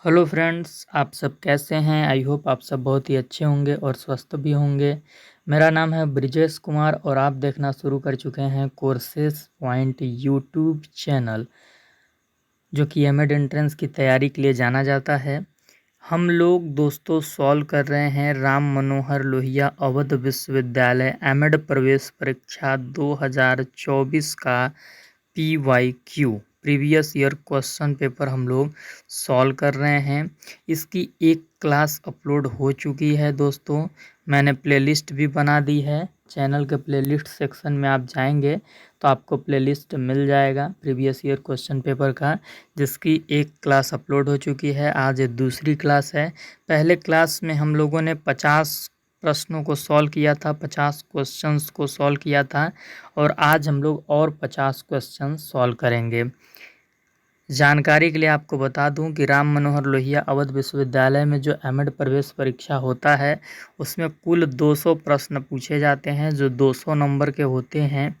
Hello friends, आप सब कैसे हैं। आई होप आप सब बहुत ही अच्छे होंगे और स्वस्थ भी होंगे। मेरा नाम है ब्रिजेश कुमार और आप देखना शुरू कर चुके हैं कोर्सेस पॉइंट यूट्यूब चैनल, जो कि एमएड एंट्रेंस की तैयारी के लिए जाना जाता है। हम लोग दोस्तों सॉल्व कर रहे हैं राम मनोहर लोहिया अवध विश्वविद्यालय एमएड प्रवेश परीक्षा 2024 का PYQ previous year question paper हम लोग सॉल्व कर रहे हैं। इसकी एक क्लास अपलोड हो चुकी है दोस्तों। मैंने प्लेलिस्ट भी बना दी है। चैनल के प्लेलिस्ट सेक्शन में आप जाएंगे तो आपको प्लेलिस्ट मिल जाएगा प्रीवियस ईयर क्वेश्चन पेपर का, जिसकी एक क्लास अपलोड हो चुकी है। आज ये दूसरी क्लास है। पहले क्लास में हम लोगों ने 50 प्रश्नों को सॉल्व किया था, 50 क्वेश्चंस को सॉल्व किया था और आज हम लोग और 50 क्वेश्चन सॉल्व करेंगे। जानकारी के लिए आपको बता दूं कि राम मनोहर लोहिया अवध विश्वविद्यालय में जो एमएड प्रवेश परीक्षा होता है उसमें कुल 200 प्रश्न पूछे जाते हैं, जो 200 नंबर के होते हैं।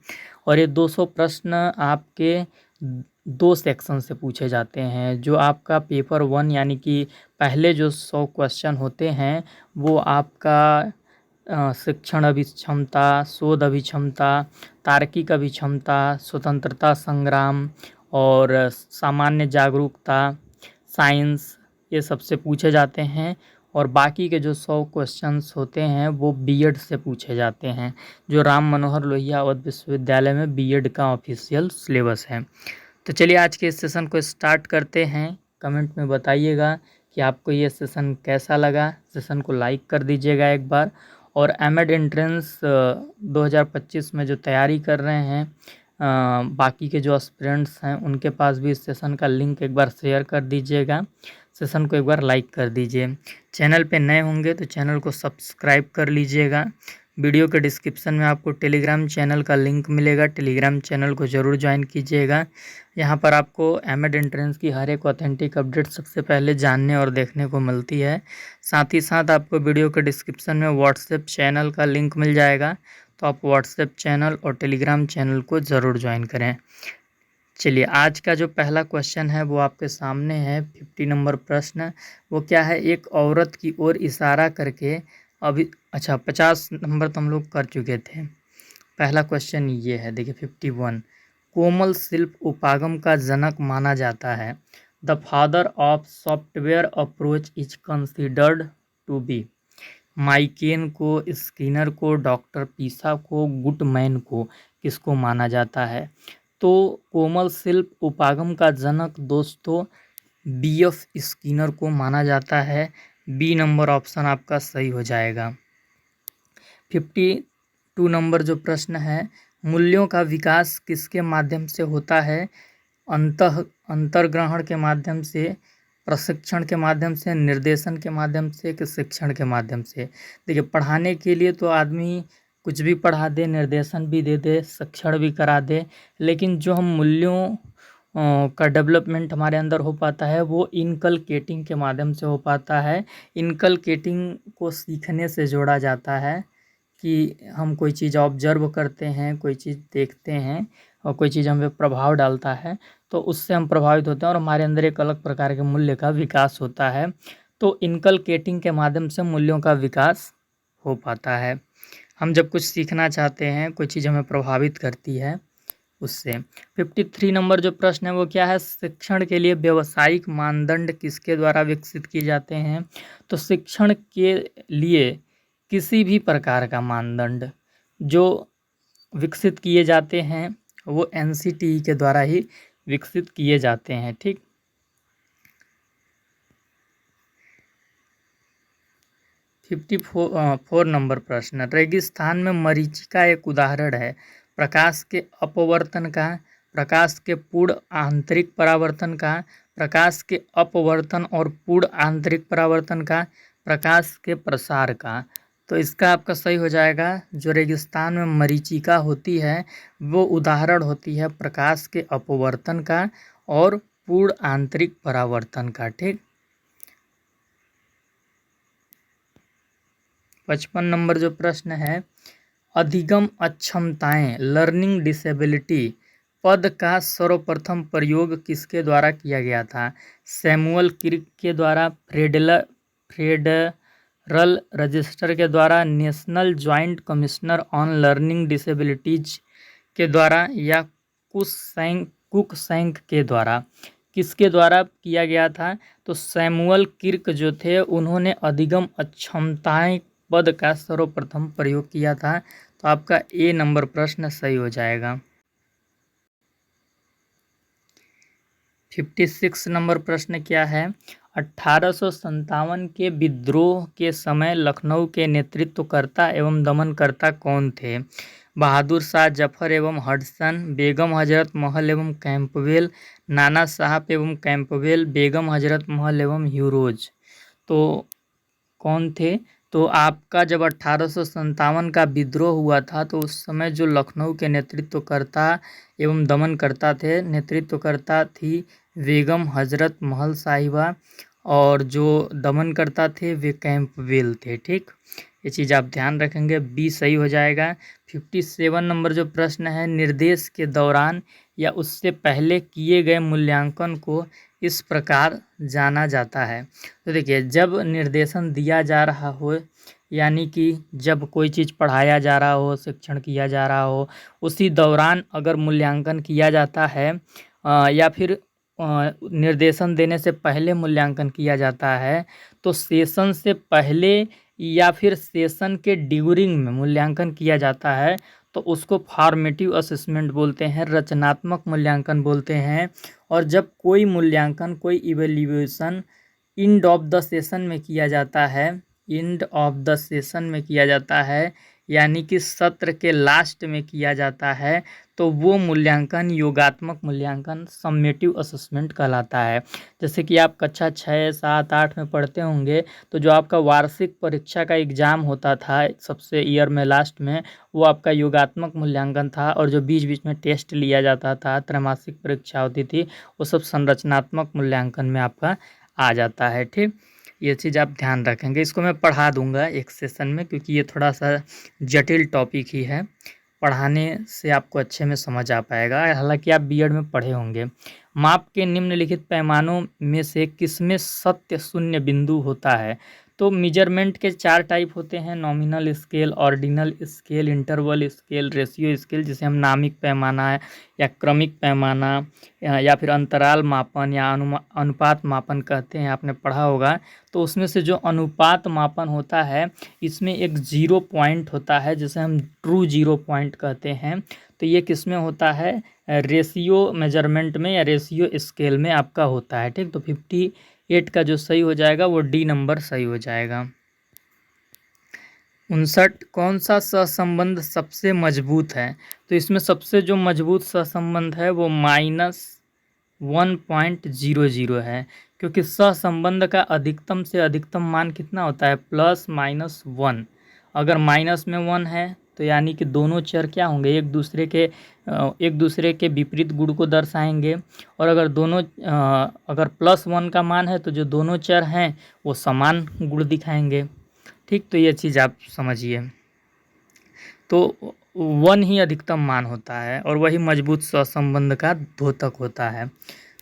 और ये 200 प्रश्न आपके दो सेक्शन से पूछे जाते हैं। जो आपका पेपर 1 यानी कि पहले जो 100 क्वेश्चन होते हैं वो आपका शिक्षण अभिक्षमता, शोध अभिक्षमता, तार्किक अभिक्षमता, स्वतंत्रता संग्राम और सामान्य जागरूकता, साइंस, ये सबसे पूछे जाते हैं। और बाकी के जो 100 क्वेश्चंस होते हैं वो बीएड से पूछे जाते हैं, जो राम मनोहर लोहिया अवध विश्वविद्यालय में बीएड का ऑफिशियल सिलेबस है। तो चलिए आज के इस सेशन को स्टार्ट करते हैं। कमेंट में बताइएगा कि आपको ये सेशन कैसा लगा। सेशन को लाइक कर दीजिएगा एक बार। और एमएड एंट्रेंस 2025 में जो तैयारी कर रहे हैं, बाकी के जो एस्पिरेंट्स हैं उनके पास भी इस सेशन का लिंक एक बार शेयर कर दीजिएगा। सेशन को एक बार लाइक कर दीजिए। चैनल पे नए होंगे तो चैनल को सब्सक्राइब कर लीजिएगा। वीडियो के डिस्क्रिप्शन में आपको टेलीग्राम चैनल का लिंक मिलेगा, टेलीग्राम चैनल को ज़रूर ज्वाइन कीजिएगा। यहाँ पर आपको एमएड एंट्रेंस की हर एक ऑथेंटिक अपडेट सबसे पहले जानने और देखने को मिलती है। साथ ही साथ आपको वीडियो के डिस्क्रिप्शन में व्हाट्सएप चैनल का लिंक मिल जाएगा, तो आप व्हाट्सएप चैनल और टेलीग्राम चैनल को ज़रूर ज्वाइन करें। चलिए आज का जो पहला क्वेश्चन है वो आपके सामने है। 50 नंबर प्रश्न वो क्या है, एक औरत की ओर इशारा करके अभी 50 नंबर तो हम लोग कर चुके थे। पहला क्वेश्चन ये है, देखिए 51। कोमल शिल्प उपागम का जनक माना जाता है। The father of software approach is considered to be. माइकेन को, स्किनर को, डॉक्टर पीसा को, गुटमैन को, किसको माना जाता है। तो कोमल शिल्प उपागम का जनक दोस्तों बीएफ स्किनर को माना जाता है। बी नंबर ऑप्शन आपका सही हो जाएगा। 52 नंबर जो प्रश्न है, मूल्यों का विकास किसके माध्यम से होता है। अंतर्ग्रहण के माध्यम से, प्रशिक्षण के माध्यम से, निर्देशन के माध्यम से, कि शिक्षण के माध्यम से। देखिए पढ़ाने के लिए तो आदमी कुछ भी पढ़ा दे, निर्देशन भी दे दे, शिक्षण भी करा दे, लेकिन जो हम मूल्यों का डेवलपमेंट हमारे अंदर हो पाता है वो इनकलकेटिंग के माध्यम से हो पाता है। इनकलकेटिंग को सीखने से जोड़ा जाता है कि हम कोई चीज़ ऑब्जर्व करते हैं, कोई चीज़ देखते हैं और कोई चीज़ हम पे प्रभाव डालता है तो उससे हम प्रभावित होते हैं और हमारे अंदर एक अलग प्रकार के मूल्य का विकास होता है। तो इनकलकेटिंग के माध्यम से मूल्यों का विकास हो पाता है। हम जब कुछ सीखना चाहते हैं, कोई चीज़ हमें प्रभावित करती है उससे। 53 नंबर जो प्रश्न है वो क्या है, शिक्षण के लिए व्यावसायिक मानदंड किसके द्वारा विकसित किए जाते हैं। तो शिक्षण के लिए किसी भी प्रकार का मानदंड जो विकसित किए जाते हैं वो एनसीटीई के द्वारा ही विकसित किए जाते हैं। ठीक। 54 नंबर प्रश्न, रेगिस्तान में मरीचिका एक उदाहरण है। प्रकाश के अपवर्तन का, प्रकाश के पूर्ण आंतरिक परावर्तन का, प्रकाश के अपवर्तन और पूर्ण आंतरिक परावर्तन का, प्रकाश के प्रसार का। तो इसका आपका सही हो जाएगा, जो रेगिस्तान में मरीचिका होती है वो उदाहरण होती है प्रकाश के अपवर्तन का और पूर्ण आंतरिक परावर्तन का। ठीक। 55 नंबर जो प्रश्न है, अधिगम अक्षमताएं, लर्निंग डिसेबिलिटी पद का सर्वप्रथम प्रयोग किसके द्वारा किया गया था? सैमुअल क्रिक के द्वारा, फेडरल रजिस्टर के द्वारा, national joint commissioner on learning disabilities के द्वारा या कुकसैंक के द्वारा? किसके द्वारा किया गया था? तो सैमुअल क्रिक जो थे उन्होंने अधिगम अक्षमताएं पद का सर्वप्रथम प्रयोग किया था। तो आपका ए नंबर प्रश्न सही हो जाएगा। 56 नंबर प्रश्न क्या है? 1857 के विद्रोह के समय लखनऊ के नेतृत्वकर्ता एवं दमनकर्ता कौन थे? बहादुर शाह जफर एवं हडसन, बेगम हजरत महल एवं कैंपबेल, नाना साहब एवं कैंपबेल, बेगम हजरत महल एवं ह्यूरोज। तो कौन थे? तो आपका जब 1857 का विद्रोह हुआ था तो उस समय जो लखनऊ के नेतृत्वकर्ता एवं दमनकर्ता थे, नेतृत्वकर्ता थी बेगम हजरत महल साहिबा और जो दमनकर्ता थे वे कैंपबेल थे। ठीक, ये चीज़ आप ध्यान रखेंगे, बी सही हो जाएगा। 57 नंबर जो प्रश्न है, निर्देश के दौरान या उससे पहले किए गए मूल्यांकन को इस प्रकार जाना जाता है। तो देखिए, जब निर्देशन दिया जा रहा हो यानी कि जब कोई चीज़ पढ़ाया जा रहा हो, शिक्षण किया जा रहा हो, उसी दौरान अगर मूल्यांकन किया जाता है या फिर निर्देशन देने से पहले मूल्यांकन किया जाता है, तो सेशन से पहले या फिर सेशन के ड्यूरिंग में मूल्यांकन किया जाता है तो उसको फॉर्मेटिव असेसमेंट बोलते हैं, रचनात्मक मूल्यांकन बोलते हैं। और जब कोई मूल्यांकन, कोई evaluation end of the session में किया जाता है, एंड ऑफ द सेशन में किया जाता है यानी कि सत्र के लास्ट में किया जाता है, तो वो मूल्यांकन योगात्मक मूल्यांकन, सम्मेटिव असेसमेंट कहलाता है। जैसे कि आप कक्षा 6, 7, 8 में पढ़ते होंगे तो जो आपका वार्षिक परीक्षा का एग्ज़ाम होता था सबसे ईयर में लास्ट में, वो आपका योगात्मक मूल्यांकन था। और जो बीच बीच में टेस्ट लिया जाता था, त्रैमासिक परीक्षा होती थी, वो सब संरचनात्मक मूल्यांकन में आपका आ जाता है। ठीक, ये चीज़ आप ध्यान रखेंगे। इसको मैं पढ़ा दूंगा एक सेशन में क्योंकि ये थोड़ा सा जटिल टॉपिक ही है, पढ़ाने से आपको अच्छे में समझ आ पाएगा। हालांकि आप बीएड में पढ़े होंगे। माप के निम्नलिखित पैमानों में से किसमें सत्य शून्य बिंदु होता है? तो मेजरमेंट के 4 टाइप होते हैं, nominal scale, ordinal scale, interval scale, ratio scale, जिसे हम नामिक पैमाना है या क्रमिक पैमाना या फिर अंतराल मापन या अनुपात मापन कहते हैं, आपने पढ़ा होगा। तो उसमें से जो अनुपात मापन होता है, इसमें एक 0 पॉइंट होता है जिसे हम ट्रू 0 पॉइंट कहते हैं। तो ये किस में होता है? रेशियो मेजरमेंट में या रेशियो स्केल में आपका होता है। ठीक, तो 58 का जो सही हो जाएगा वो डी नंबर सही हो जाएगा। 59, कौन सा सहसंबंध सबसे मजबूत है? तो इसमें सबसे जो मजबूत सहसंबंध है वो -1.00 है, क्योंकि सहसंबंध का अधिकतम से अधिकतम मान कितना होता है? +-1। अगर माइनस में 1 है तो यानी कि दोनों चर क्या होंगे? एक दूसरे के विपरीत गुण को दर्शाएंगे। और अगर अगर +1 का मान है तो जो दोनों चर हैं वो समान गुण दिखाएंगे। ठीक, तो ये चीज़ आप समझिए। तो 1 ही अधिकतम मान होता है और वही मजबूत सहसंबंध का द्योतक होता है।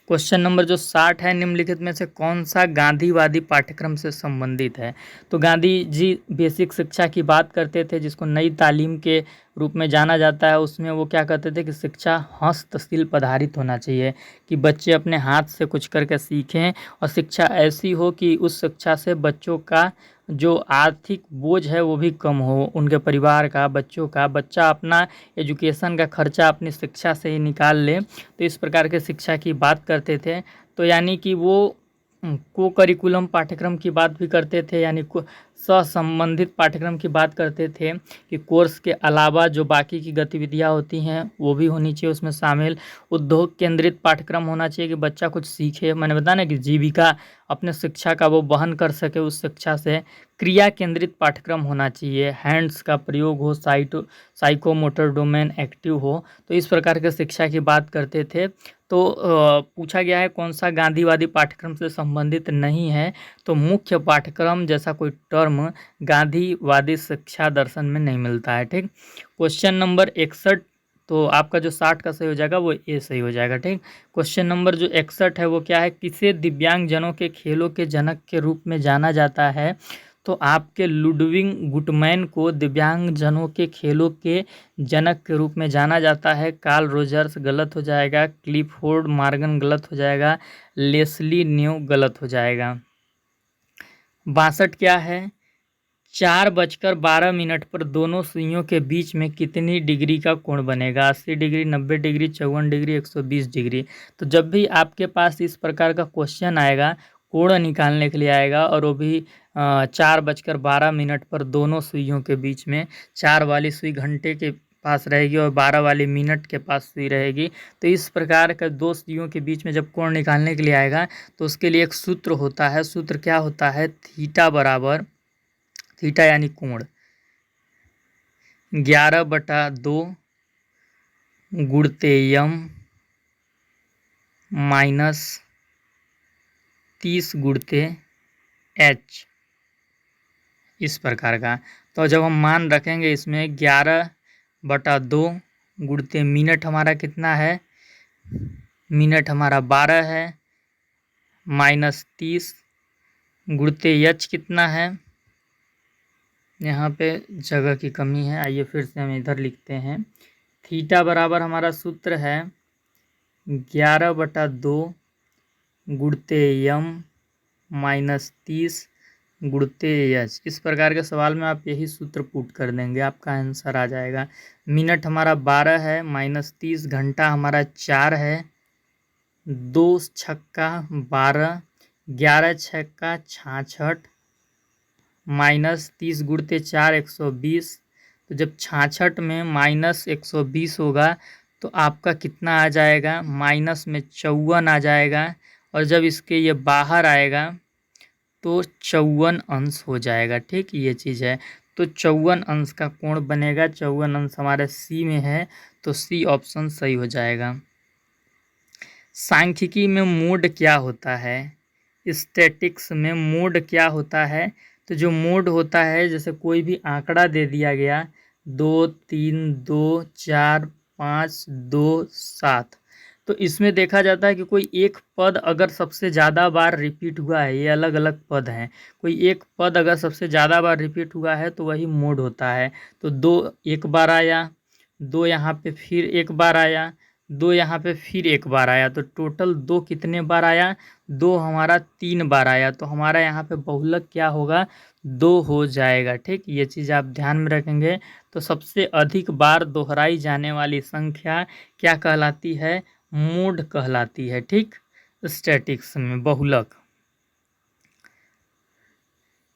क्वेश्चन नंबर जो 60 है, निम्नलिखित में से कौन सा गांधीवादी पाठ्यक्रम से संबंधित है? तो गांधी जी बेसिक शिक्षा की बात करते थे जिसको नई तालीम के रूप में जाना जाता है। उसमें वो क्या कहते थे कि शिक्षा हस्तशिल्प आधारित होना चाहिए, कि बच्चे अपने हाथ से कुछ करके सीखें और शिक्षा ऐसी हो कि उस शिक्षा से बच्चों का जो आर्थिक बोझ है वो भी कम हो, उनके परिवार का, बच्चों का। बच्चा अपना एजुकेशन का खर्चा अपनी शिक्षा से ही निकाल ले। तो इस प्रकार के शिक्षा की बात करते थे। तो यानी कि वो को करिकुलम पाठ्यक्रम की बात भी करते थे, यानी सहसंबंधित पाठ्यक्रम की बात करते थे कि कोर्स के अलावा जो बाकी की गतिविधियां होती हैं वो भी होनी चाहिए उसमें शामिल। उद्योग केंद्रित पाठ्यक्रम होना चाहिए कि बच्चा कुछ सीखे, मैंने बताया ना कि जीविका अपने शिक्षा का वो वहन कर सके उस शिक्षा से। क्रिया केंद्रित पाठ्यक्रम होना चाहिए, हैंड्स का प्रयोग हो, साइकोमोटर डोमेन एक्टिव हो। तो इस प्रकार के शिक्षा की बात करते थे। तो पूछा गया है कौन सा गांधीवादी पाठ्यक्रम से संबंधित नहीं है? तो मुख्य पाठ्यक्रम जैसा कोई टर्म गांधीवादी शिक्षा दर्शन में नहीं मिलता है। ठीक, क्वेश्चन नंबर 61 तो आपका जो 60 का सही हो जाएगा वो ए सही हो जाएगा। ठीक, क्वेश्चन नंबर जो 61 है वो क्या है, किसे दिव्यांगजनों के खेलों के जनक के रूप में जाना जाता है। तो आपके लुडविग गुटमैन को दिव्यांगजनों के खेलों के जनक के रूप में जाना जाता है। कार्ल रोजर्स गलत हो जाएगा, क्लिफोर्ड मॉर्गन गलत हो जाएगा, लेस्ली न्यू गलत हो जाएगा। 62 क्या है, 4:12 पर दोनों सुइयों के बीच में कितनी डिग्री का कोण बनेगा। 80 डिग्री, 90 डिग्री, 54 डिग्री, 120 डिग्री। तो जब भी आपके पास इस प्रकार का क्वेश्चन आएगा, कोण निकालने के लिए आएगा, और वो भी 4:12 पर दोनों सुइयों के बीच में, 4 वाली सुई घंटे के पास रहेगी और 12 वाली मिनट के पास सुई रहेगी। तो इस प्रकार का दो सुइयों के बीच में जब कोण निकालने के लिए आएगा तो उसके लिए एक सूत्र होता है। सूत्र क्या होता है, थीटा बराबर, थीटा यानी कोण, 11/2 गुणते यम माइनस 30 गुणते एच, इस प्रकार का। तो जब हम मान रखेंगे इसमें 11/2 गुणते मिनट हमारा कितना है, मिनट हमारा 12 है, माइनस 30 गुणते एच कितना है, यहाँ पे जगह की कमी है, आइए फिर से हम इधर लिखते हैं। थीटा बराबर हमारा सूत्र है 11/2 गुणते यम माइनस 30 गुणते एच। इस प्रकार के सवाल में आप यही सूत्र पुट कर देंगे, आपका आंसर आ जाएगा। मिनट हमारा 12 है, माइनस 30, घंटा हमारा 4 है, 2 छक्का 12, 11 छक्का 66, माइनस 30 गुणते 4 120। तो जब 66 में माइनस 120 होगा तो आपका कितना आ जाएगा, माइनस में 54 आ जाएगा, और जब इसके ये बाहर आएगा तो 54 अंश हो जाएगा। ठीक, ये चीज़ है। तो 54 अंश का कोण बनेगा, 54 अंश हमारे सी में है, तो सी ऑप्शन सही हो जाएगा। सांख्यिकी में मोड क्या होता है, स्टैटिक्स में मोड क्या होता है। तो जो मोड होता है, जैसे कोई भी आंकड़ा दे दिया गया 2 3 2 4 5 2 7, तो इसमें देखा जाता है कि कोई एक पद अगर सबसे ज़्यादा बार रिपीट हुआ है, ये अलग अलग पद हैं, कोई एक पद अगर सबसे ज़्यादा बार रिपीट हुआ है तो वही मोड होता है। तो 2 एक बार आया, 2 यहाँ पे फिर एक बार आया, 2 यहाँ पे फिर एक बार आया, तो टोटल 2 कितने बार आया, 2 हमारा 3 बार आया, तो हमारा यहाँ पे बहुलक क्या होगा, 2 हो जाएगा। ठीक, ये चीज़ आप ध्यान में रखेंगे। तो सबसे अधिक बार दोहराई जाने वाली संख्या क्या कहलाती है, मोड कहलाती है। ठीक, स्टैटिक्स में बहुलक।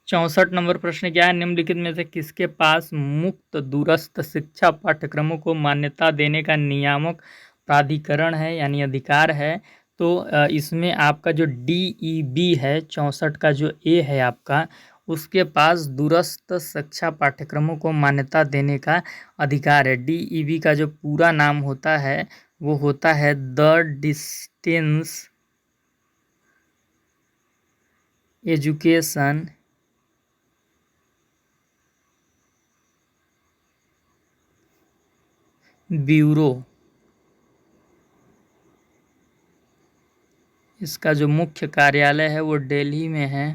64 नंबर प्रश्न क्या है, निम्नलिखित में से किसके पास मुक्त दूरस्थ शिक्षा पाठ्यक्रमों को मान्यता देने का नियामक प्राधिकरण है, यानी अधिकार है। तो इसमें आपका जो DEB है, 64 का जो ए है आपका, उसके पास दूरस्थ शिक्षा पाठ्यक्रमों को मान्यता देने का अधिकार है। DEB का जो पूरा नाम होता है वो होता है द डिस्टेंस एजुकेशन ब्यूरो। इसका जो मुख्य कार्यालय है वो दिल्ली में है।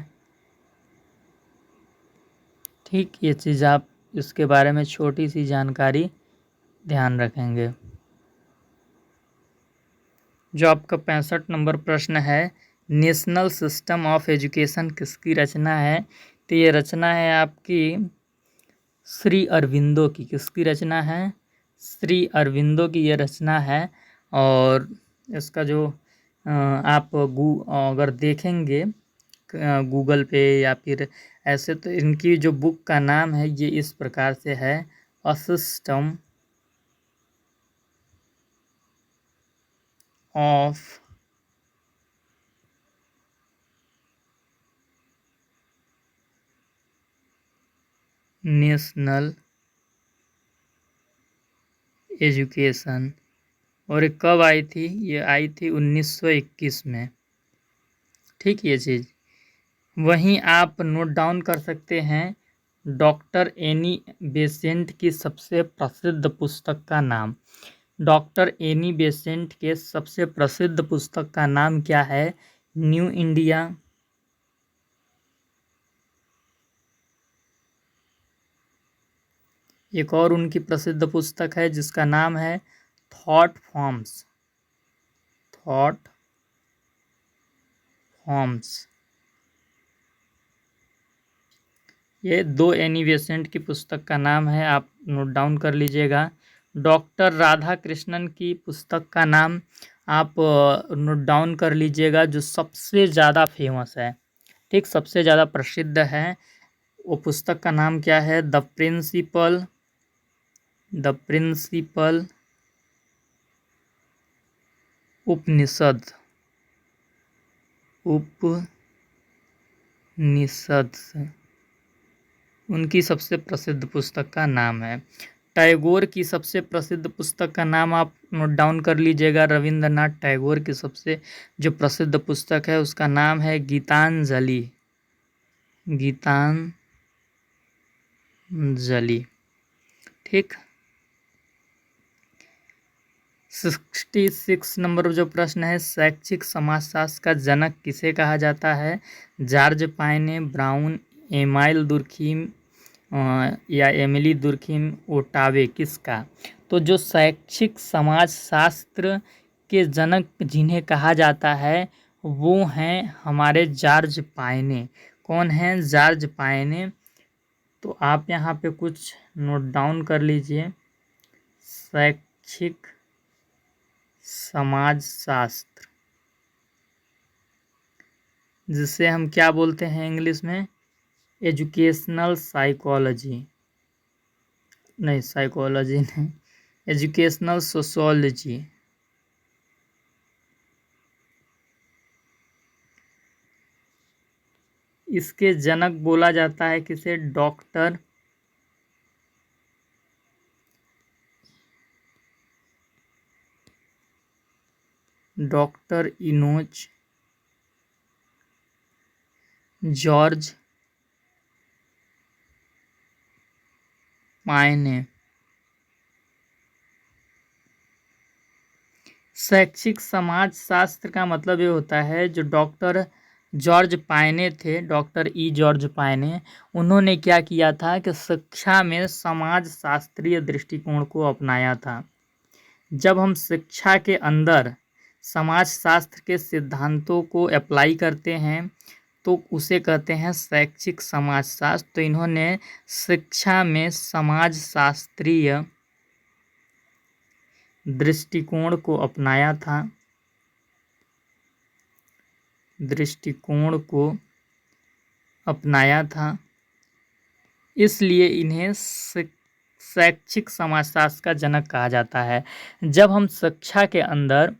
ठीक, ये चीज़ आप इसके बारे में छोटी सी जानकारी ध्यान रखेंगे। जो आपका 65 नंबर प्रश्न है, नेशनल सिस्टम ऑफ एजुकेशन किसकी रचना है। तो ये रचना है आपकी श्री अरविंदो की। किसकी रचना है, श्री अरविंदो की ये रचना है। और इसका जो आप अगर देखेंगे गूगल पे या फिर ऐसे, तो इनकी जो बुक का नाम है ये इस प्रकार से है, a system of national education. और ये कब आई थी, ये आई थी 1921 में। ठीक, ये चीज़ वहीं आप नोट डाउन कर सकते हैं। डॉक्टर एनी बेसेंट की सबसे प्रसिद्ध पुस्तक का नाम, डॉक्टर एनी बेसेंट के सबसे प्रसिद्ध पुस्तक का नाम क्या है? न्यू इंडिया, एक और उनकी प्रसिद्ध पुस्तक है जिसका नाम है थॉट फॉर्म्स। Thought forms. ये दो एनी बेसेंट की पुस्तक का नाम है, आप नोट डाउन कर लीजिएगा। डॉक्टर राधा कृष्णन की पुस्तक का नाम आप नोट डाउन कर लीजिएगा, जो सबसे ज़्यादा फेमस है, ठीक, सबसे ज़्यादा प्रसिद्ध है। वो पुस्तक का नाम क्या है? द प्रिंसिपल उपनिषद। उनकी सबसे प्रसिद्ध पुस्तक का नाम है। टैगोर की सबसे प्रसिद्ध पुस्तक का नाम आप नोट डाउन कर लीजिएगा। रविंद्रनाथ टैगोर की सबसे जो प्रसिद्ध पुस्तक है उसका नाम है गीतांजलि। गीतांजलि, ठीक। 66 नंबर जो प्रश्न है, शैक्षिक समाजशास्त्र का जनक किसे कहा जाता है? जॉर्ज पाइने, ब्राउन, एमाइल दुर्खीम या एमिली दुर्खीम, ओटावे, किसका? तो जो शैक्षिक समाजशास्त्र के जनक जिन्हें कहा जाता है वो हैं हमारे जॉर्ज पाइने। कौन हैं? जॉर्ज पाइने। तो आप यहाँ पे कुछ नोट डाउन कर लीजिए। शैक्षिक समाजशास्त्र, जिसे हम क्या बोलते हैं इंग्लिश में? एजुकेशनल साइकोलॉजी, नहीं साइकोलॉजी नहीं, एजुकेशनल सोशोलॉजी। इसके जनक बोला जाता है किसे? डॉक्टर इनोज जॉर्ज पाइने। शैक्षिक समाजशास्त्र का मतलब ये होता है, जो डॉक्टर जॉर्ज पाइने थे, डॉक्टर जॉर्ज पाइने, उन्होंने क्या किया था कि शिक्षा में समाज शास्त्रीय दृष्टिकोण को अपनाया था। जब हम शिक्षा के अंदर समाजशास्त्र के सिद्धांतों को अप्लाई करते हैं तो उसे कहते हैं शैक्षिक समाजशास्त्र। तो इन्होंने शिक्षा में समाजशास्त्रीय दृष्टिकोण को अपनाया था, इसलिए इन्हें शैक्षिक समाजशास्त्र का जनक कहा जाता है। जब हम शिक्षा के अंदर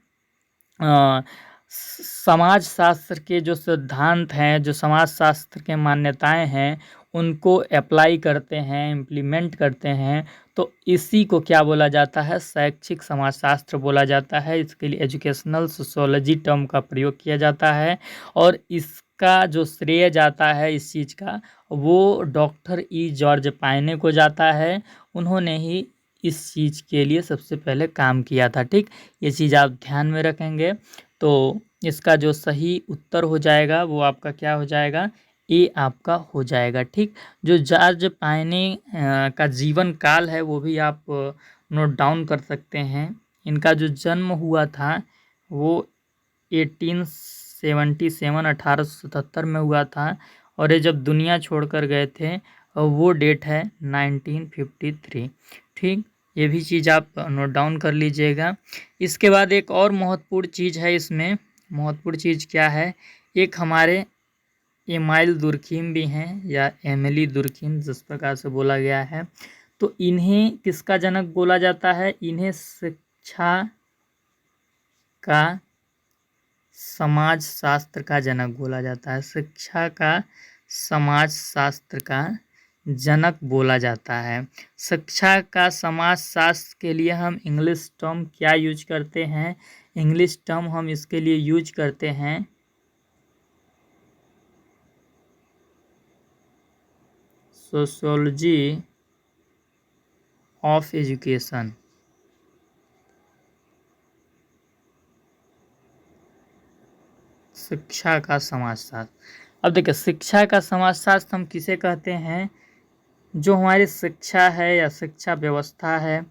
समाजशास्त्र के जो सिद्धांत हैं, जो समाजशास्त्र के मान्यताएं हैं, उनको अप्लाई करते हैं, इम्प्लीमेंट करते हैं, तो इसी को क्या बोला जाता है? शैक्षिक समाजशास्त्र बोला जाता है। इसके लिए एजुकेशनल सोशियोलॉजी टर्म का प्रयोग किया जाता है और इसका जो श्रेय जाता है इस चीज़ का, वो डॉक्टर जॉर्ज पाइने को जाता है। उन्होंने ही इस चीज़ के लिए सबसे पहले काम किया था, ठीक। ये चीज़ आप ध्यान में रखेंगे तो इसका जो सही उत्तर हो जाएगा वो आपका क्या हो जाएगा? ए आपका हो जाएगा, ठीक। जो जॉर्ज पाइने का जीवन काल है वो भी आप नोट डाउन कर सकते हैं। इनका जो जन्म हुआ था वो 1877 1877 में हुआ था और ये जब दुनिया छोड़कर गए थे वो डेट है 1953, ठीक। ये भी चीज़ आप नोट डाउन कर लीजिएगा। इसके बाद एक और महत्वपूर्ण चीज़ है इसमें। महत्वपूर्ण चीज़ क्या है? एक हमारे एमाइल दुर्खीम भी हैं या एमिली दुर्खीम, जिस प्रकार से बोला गया है। तो इन्हें किसका जनक बोला जाता है? इन्हें शिक्षा का समाजशास्त्र का जनक बोला जाता है। शिक्षा का समाजशास्त्र का जनक बोला जाता है। शिक्षा का समाजशास्त्र के लिए हम इंग्लिश टर्म क्या यूज करते हैं? इंग्लिश टर्म हम इसके लिए यूज करते हैं सोशियोलॉजी ऑफ एजुकेशन। शिक्षा का समाजशास्त्र। अब देखिए, शिक्षा का समाजशास्त्र हम किसे कहते हैं? जो हमारी शिक्षा है या शिक्षा व्यवस्था है,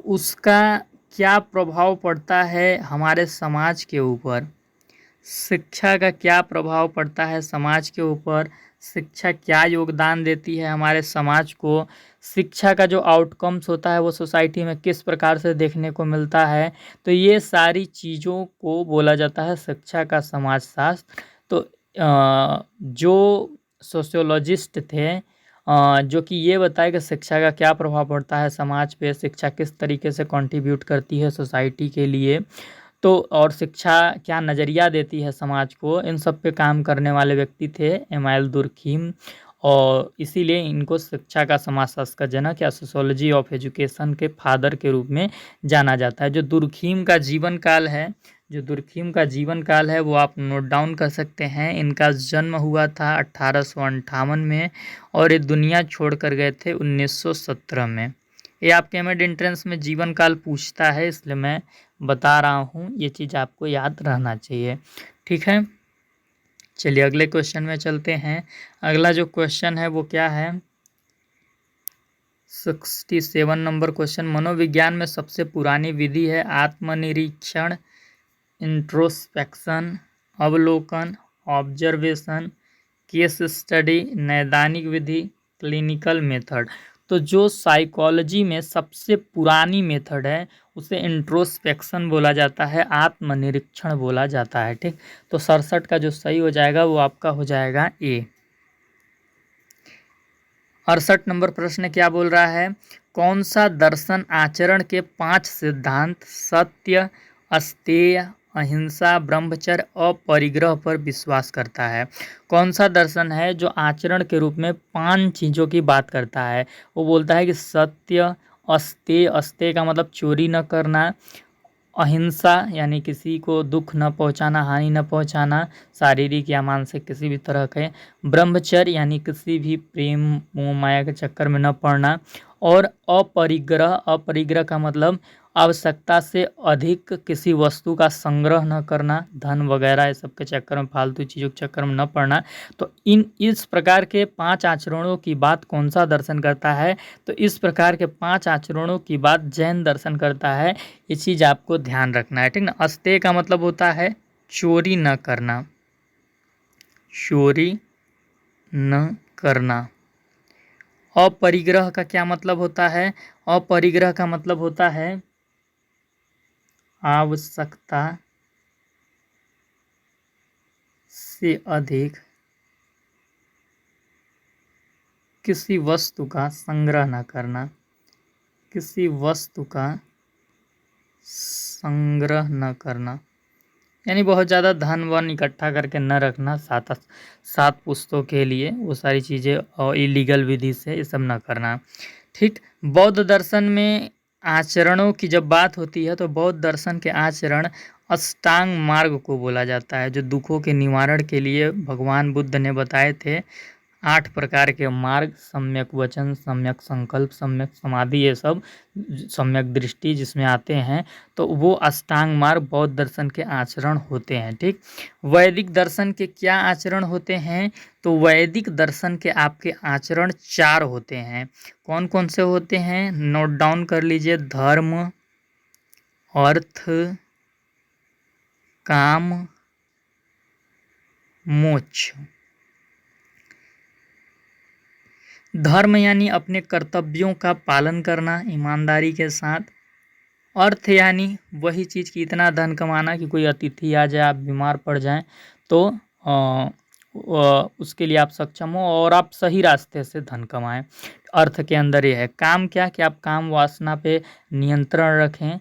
उसका क्या प्रभाव पड़ता है हमारे समाज के ऊपर। शिक्षा का क्या प्रभाव पड़ता है समाज के ऊपर, शिक्षा क्या योगदान देती है हमारे समाज को, शिक्षा का जो आउटकम्स होता है वो सोसाइटी में किस प्रकार से देखने को मिलता है। तो ये सारी चीज़ों को बोला जाता है शिक्षा का समाजशास्त्र। तो जो सोशियोलॉजिस्ट थे, जो कि ये बताए कि शिक्षा का क्या प्रभाव पड़ता है समाज पे, शिक्षा किस तरीके से कंट्रीब्यूट करती है सोसाइटी के लिए, तो और शिक्षा क्या नज़रिया देती है समाज को, इन सब पे काम करने वाले व्यक्ति थे एमाइल दुर्खीम। और इसीलिए इनको शिक्षा का समाजशास्त्र का जनक या सोशियोलॉजी ऑफ एजुकेशन के फादर के रूप में जाना जाता है। जो दुर्खीम का जीवन काल है वो आप नोट डाउन कर सकते हैं। इनका जन्म हुआ था 1858 में और ये दुनिया छोड़ कर गए थे 1917 में। ये आपके मिड एंट्रेंस में जीवन काल पूछता है, इसलिए मैं बता रहा हूँ, ये चीज़ आपको याद रहना चाहिए। ठीक है, चलिए अगले क्वेश्चन में चलते हैं। अगला जो क्वेश्चन है वो क्या है? 67 नंबर क्वेश्चन। मनोविज्ञान में सबसे पुरानी विधि है आत्मनिरीक्षण, इंट्रोस्पेक्शन, अवलोकन, ऑब्जर्वेशन, केस स्टडी, नैदानिक विधि, क्लिनिकल मेथड। तो जो साइकोलॉजी में सबसे पुरानी मेथड है उसे इंट्रोस्पेक्शन बोला जाता है, आत्मनिरीक्षण बोला जाता है। ठीक, तो 67 का जो सही हो जाएगा वो आपका हो जाएगा ए। 68 नंबर प्रश्न क्या बोल रहा है? कौन सा दर्शन आचरण के 5 सिद्धांत सत्य, अस्तेय, अहिंसा, ब्रह्मचर्य, अपरिग्रह पर विश्वास करता है? कौन सा दर्शन है जो आचरण के रूप में 5 चीज़ों की बात करता है? वो बोलता है कि सत्य, अस्तेय, अस्तेय का मतलब चोरी न करना, अहिंसा यानी किसी को दुख न पहुंचाना, हानि न पहुंचाना, शारीरिक या मानसिक किसी भी तरह के, ब्रह्मचर्य यानी किसी भी प्रेम मोह माया के चक्कर में न पड़ना, और अपरिग्रह, अपरिग्रह का मतलब आवश्यकता से अधिक किसी वस्तु का संग्रह न करना, धन वगैरह ये सब के चक्कर में, फालतू चीज़ों के चक्कर में न पड़ना। तो इस प्रकार के 5 आचरणों की बात कौन सा दर्शन करता है? तो इस प्रकार के 5 आचरणों की बात जैन दर्शन करता है। ये चीज़ आपको ध्यान रखना है, ठीक ना। अस्तेय का मतलब होता है चोरी न करना, चोरी न करना। अपरिग्रह का क्या मतलब होता है? अपरिग्रह का मतलब होता है आवश्यकता से अधिक किसी वस्तु का संग्रह न करना, किसी वस्तु का संग्रह न करना, यानी बहुत ज़्यादा धन वन इकट्ठा करके न रखना सात पुश्तों के लिए, वो सारी चीज़ें और इलीगल विधि से ये सब न करना। ठीक, बौद्ध दर्शन में आचरणों की जब बात होती है तो बौद्ध दर्शन के आचरण अष्टांग मार्ग को बोला जाता है, जो दुखों के निवारण के लिए भगवान बुद्ध ने बताए थे। 8 प्रकार के मार्ग, सम्यक वचन, सम्यक संकल्प, सम्यक समाधि, ये सब सम्यक दृष्टि जिसमें आते हैं, तो वो अष्टांग मार्ग बौद्ध दर्शन के आचरण होते हैं। ठीक, वैदिक दर्शन के क्या आचरण होते हैं? तो वैदिक दर्शन के आपके आचरण 4 होते हैं। कौन कौन से होते हैं? नोट डाउन कर लीजिए। धर्म, अर्थ, काम, मोक्ष। धर्म यानी अपने कर्तव्यों का पालन करना ईमानदारी के साथ। अर्थ यानी वही चीज़ कि इतना धन कमाना कि कोई अतिथि आ जाए, आप बीमार पड़ जाएं तो उसके लिए आप सक्षम हो और आप सही रास्ते से धन कमाएं। अर्थ के अंदर ये है। काम क्या? कि आप काम वासना पे नियंत्रण रखें,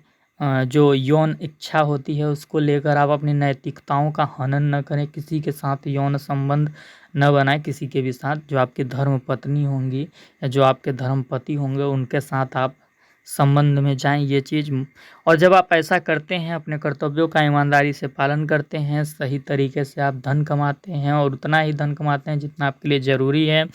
जो यौन इच्छा होती है उसको लेकर आप अपनी नैतिकताओं का हनन न करें, किसी के साथ यौन संबंध न बनाएं, किसी के भी साथ। जो आपकी धर्म पत्नी होंगी या जो आपके धर्म पति होंगे उनके साथ आप संबंध में जाएं, ये चीज़। और जब आप ऐसा करते हैं, अपने कर्तव्यों का ईमानदारी से पालन करते हैं, सही तरीके से आप धन कमाते हैं और उतना ही धन कमाते हैं जितना आपके लिए ज़रूरी है,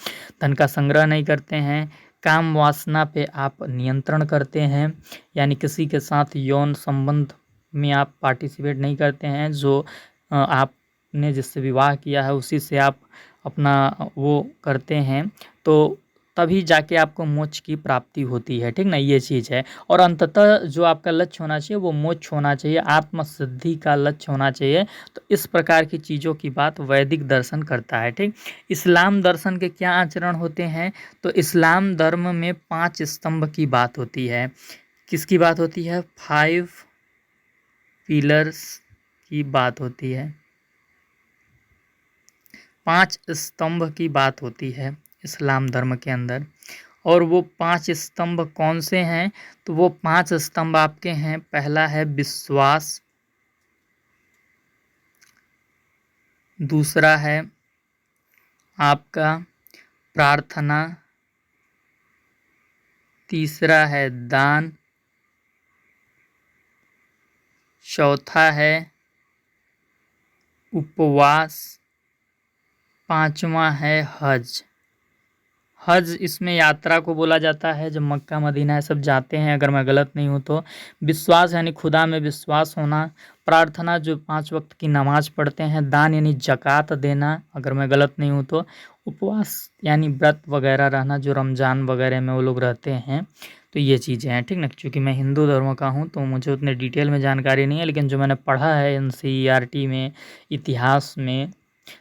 धन का संग्रह नहीं करते हैं, काम वासना पे आप नियंत्रण करते हैं, यानी किसी के साथ यौन संबंध में आप पार्टिसिपेट नहीं करते हैं, जो आपने जिससे विवाह किया है उसी से आप अपना वो करते हैं, तो तभी जाके आपको मोक्ष की प्राप्ति होती है, ठीक ना, ये चीज़ है। और अंततः जो आपका लक्ष्य होना चाहिए वो मोक्ष होना चाहिए, आत्मसिद्धि का लक्ष्य होना चाहिए। तो इस प्रकार की चीज़ों की बात वैदिक दर्शन करता है, ठीक। इस्लाम दर्शन के क्या आचरण होते हैं, तो इस्लाम धर्म में 5 स्तंभ की बात होती है। किसकी बात होती है? 5 पिलर्स की बात होती है, 5 स्तंभ की बात होती है इस्लाम धर्म के अंदर। और वो 5 स्तंभ कौन से हैं? तो वो 5 स्तंभ आपके हैं, पहला है विश्वास, दूसरा है आपका प्रार्थना, तीसरा है दान, चौथा है उपवास, पांचवा है हज। हज इसमें यात्रा को बोला जाता है, जब मक्का मदीना है सब जाते हैं, अगर मैं गलत नहीं हूँ तो। विश्वास यानी खुदा में विश्वास होना, प्रार्थना जो 5 वक्त की नमाज पढ़ते हैं, दान यानी ज़कात देना, अगर मैं गलत नहीं हूँ तो, उपवास यानी व्रत वगैरह रहना, जो रमज़ान वगैरह में वो लोग रहते हैं। तो ये चीज़ें हैं, ठीक ना। क्योंकि मैं हिंदू धर्म का हूँ तो मुझे उतने डिटेल में जानकारी नहीं है, लेकिन जो मैंने पढ़ा है NCERT में, इतिहास में,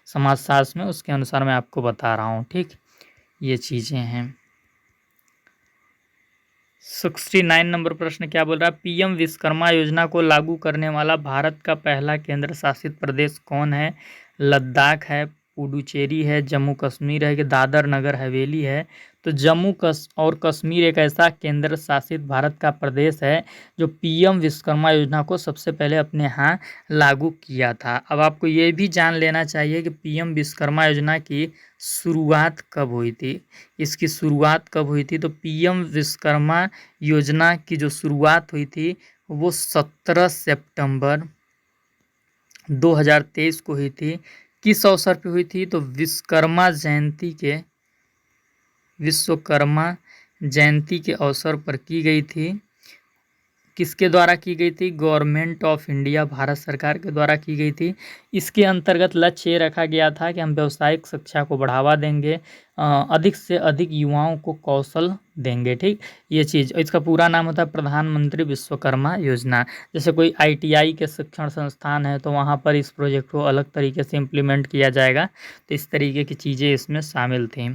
समाजशास्त्र में, उसके अनुसार मैं आपको बता रहा हूँ, ठीक। ये चीज़ें हैं। 69 नंबर प्रश्न क्या बोल रहा है? PM विश्वकर्मा योजना को लागू करने वाला भारत का पहला केंद्र शासित प्रदेश कौन है? लद्दाख है, पुडुचेरी है, जम्मू कश्मीर है कि दादर नगर हवेली है? तो जम्मू और कश्मीर एक ऐसा केंद्र शासित भारत का प्रदेश है जो PM विश्वकर्मा योजना को सबसे पहले अपने यहाँ लागू किया था। अब आपको ये भी जान लेना चाहिए कि PM विश्वकर्मा योजना की शुरुआत कब हुई थी। इसकी शुरुआत कब हुई थी? तो PM विश्वकर्मा योजना की जो शुरुआत हुई थी वो 17 सितंबर 2023 को हुई थी। किस अवसर पे हुई थी? तो विश्वकर्मा जयंती के अवसर पर की गई थी। किसके द्वारा की गई थी? गवर्नमेंट ऑफ इंडिया, भारत सरकार के द्वारा की गई थी। इसके अंतर्गत लक्ष्य ये रखा गया था कि हम व्यावसायिक शिक्षा को बढ़ावा देंगे, अधिक से अधिक युवाओं को कौशल देंगे, ठीक। ये चीज़, इसका पूरा नाम होता है प्रधानमंत्री विश्वकर्मा योजना। जैसे कोई ITI के शिक्षण संस्थान है तो वहाँ पर इस प्रोजेक्ट को अलग तरीके से इम्प्लीमेंट किया जाएगा। तो इस तरीके की चीज़ें इसमें शामिल थी।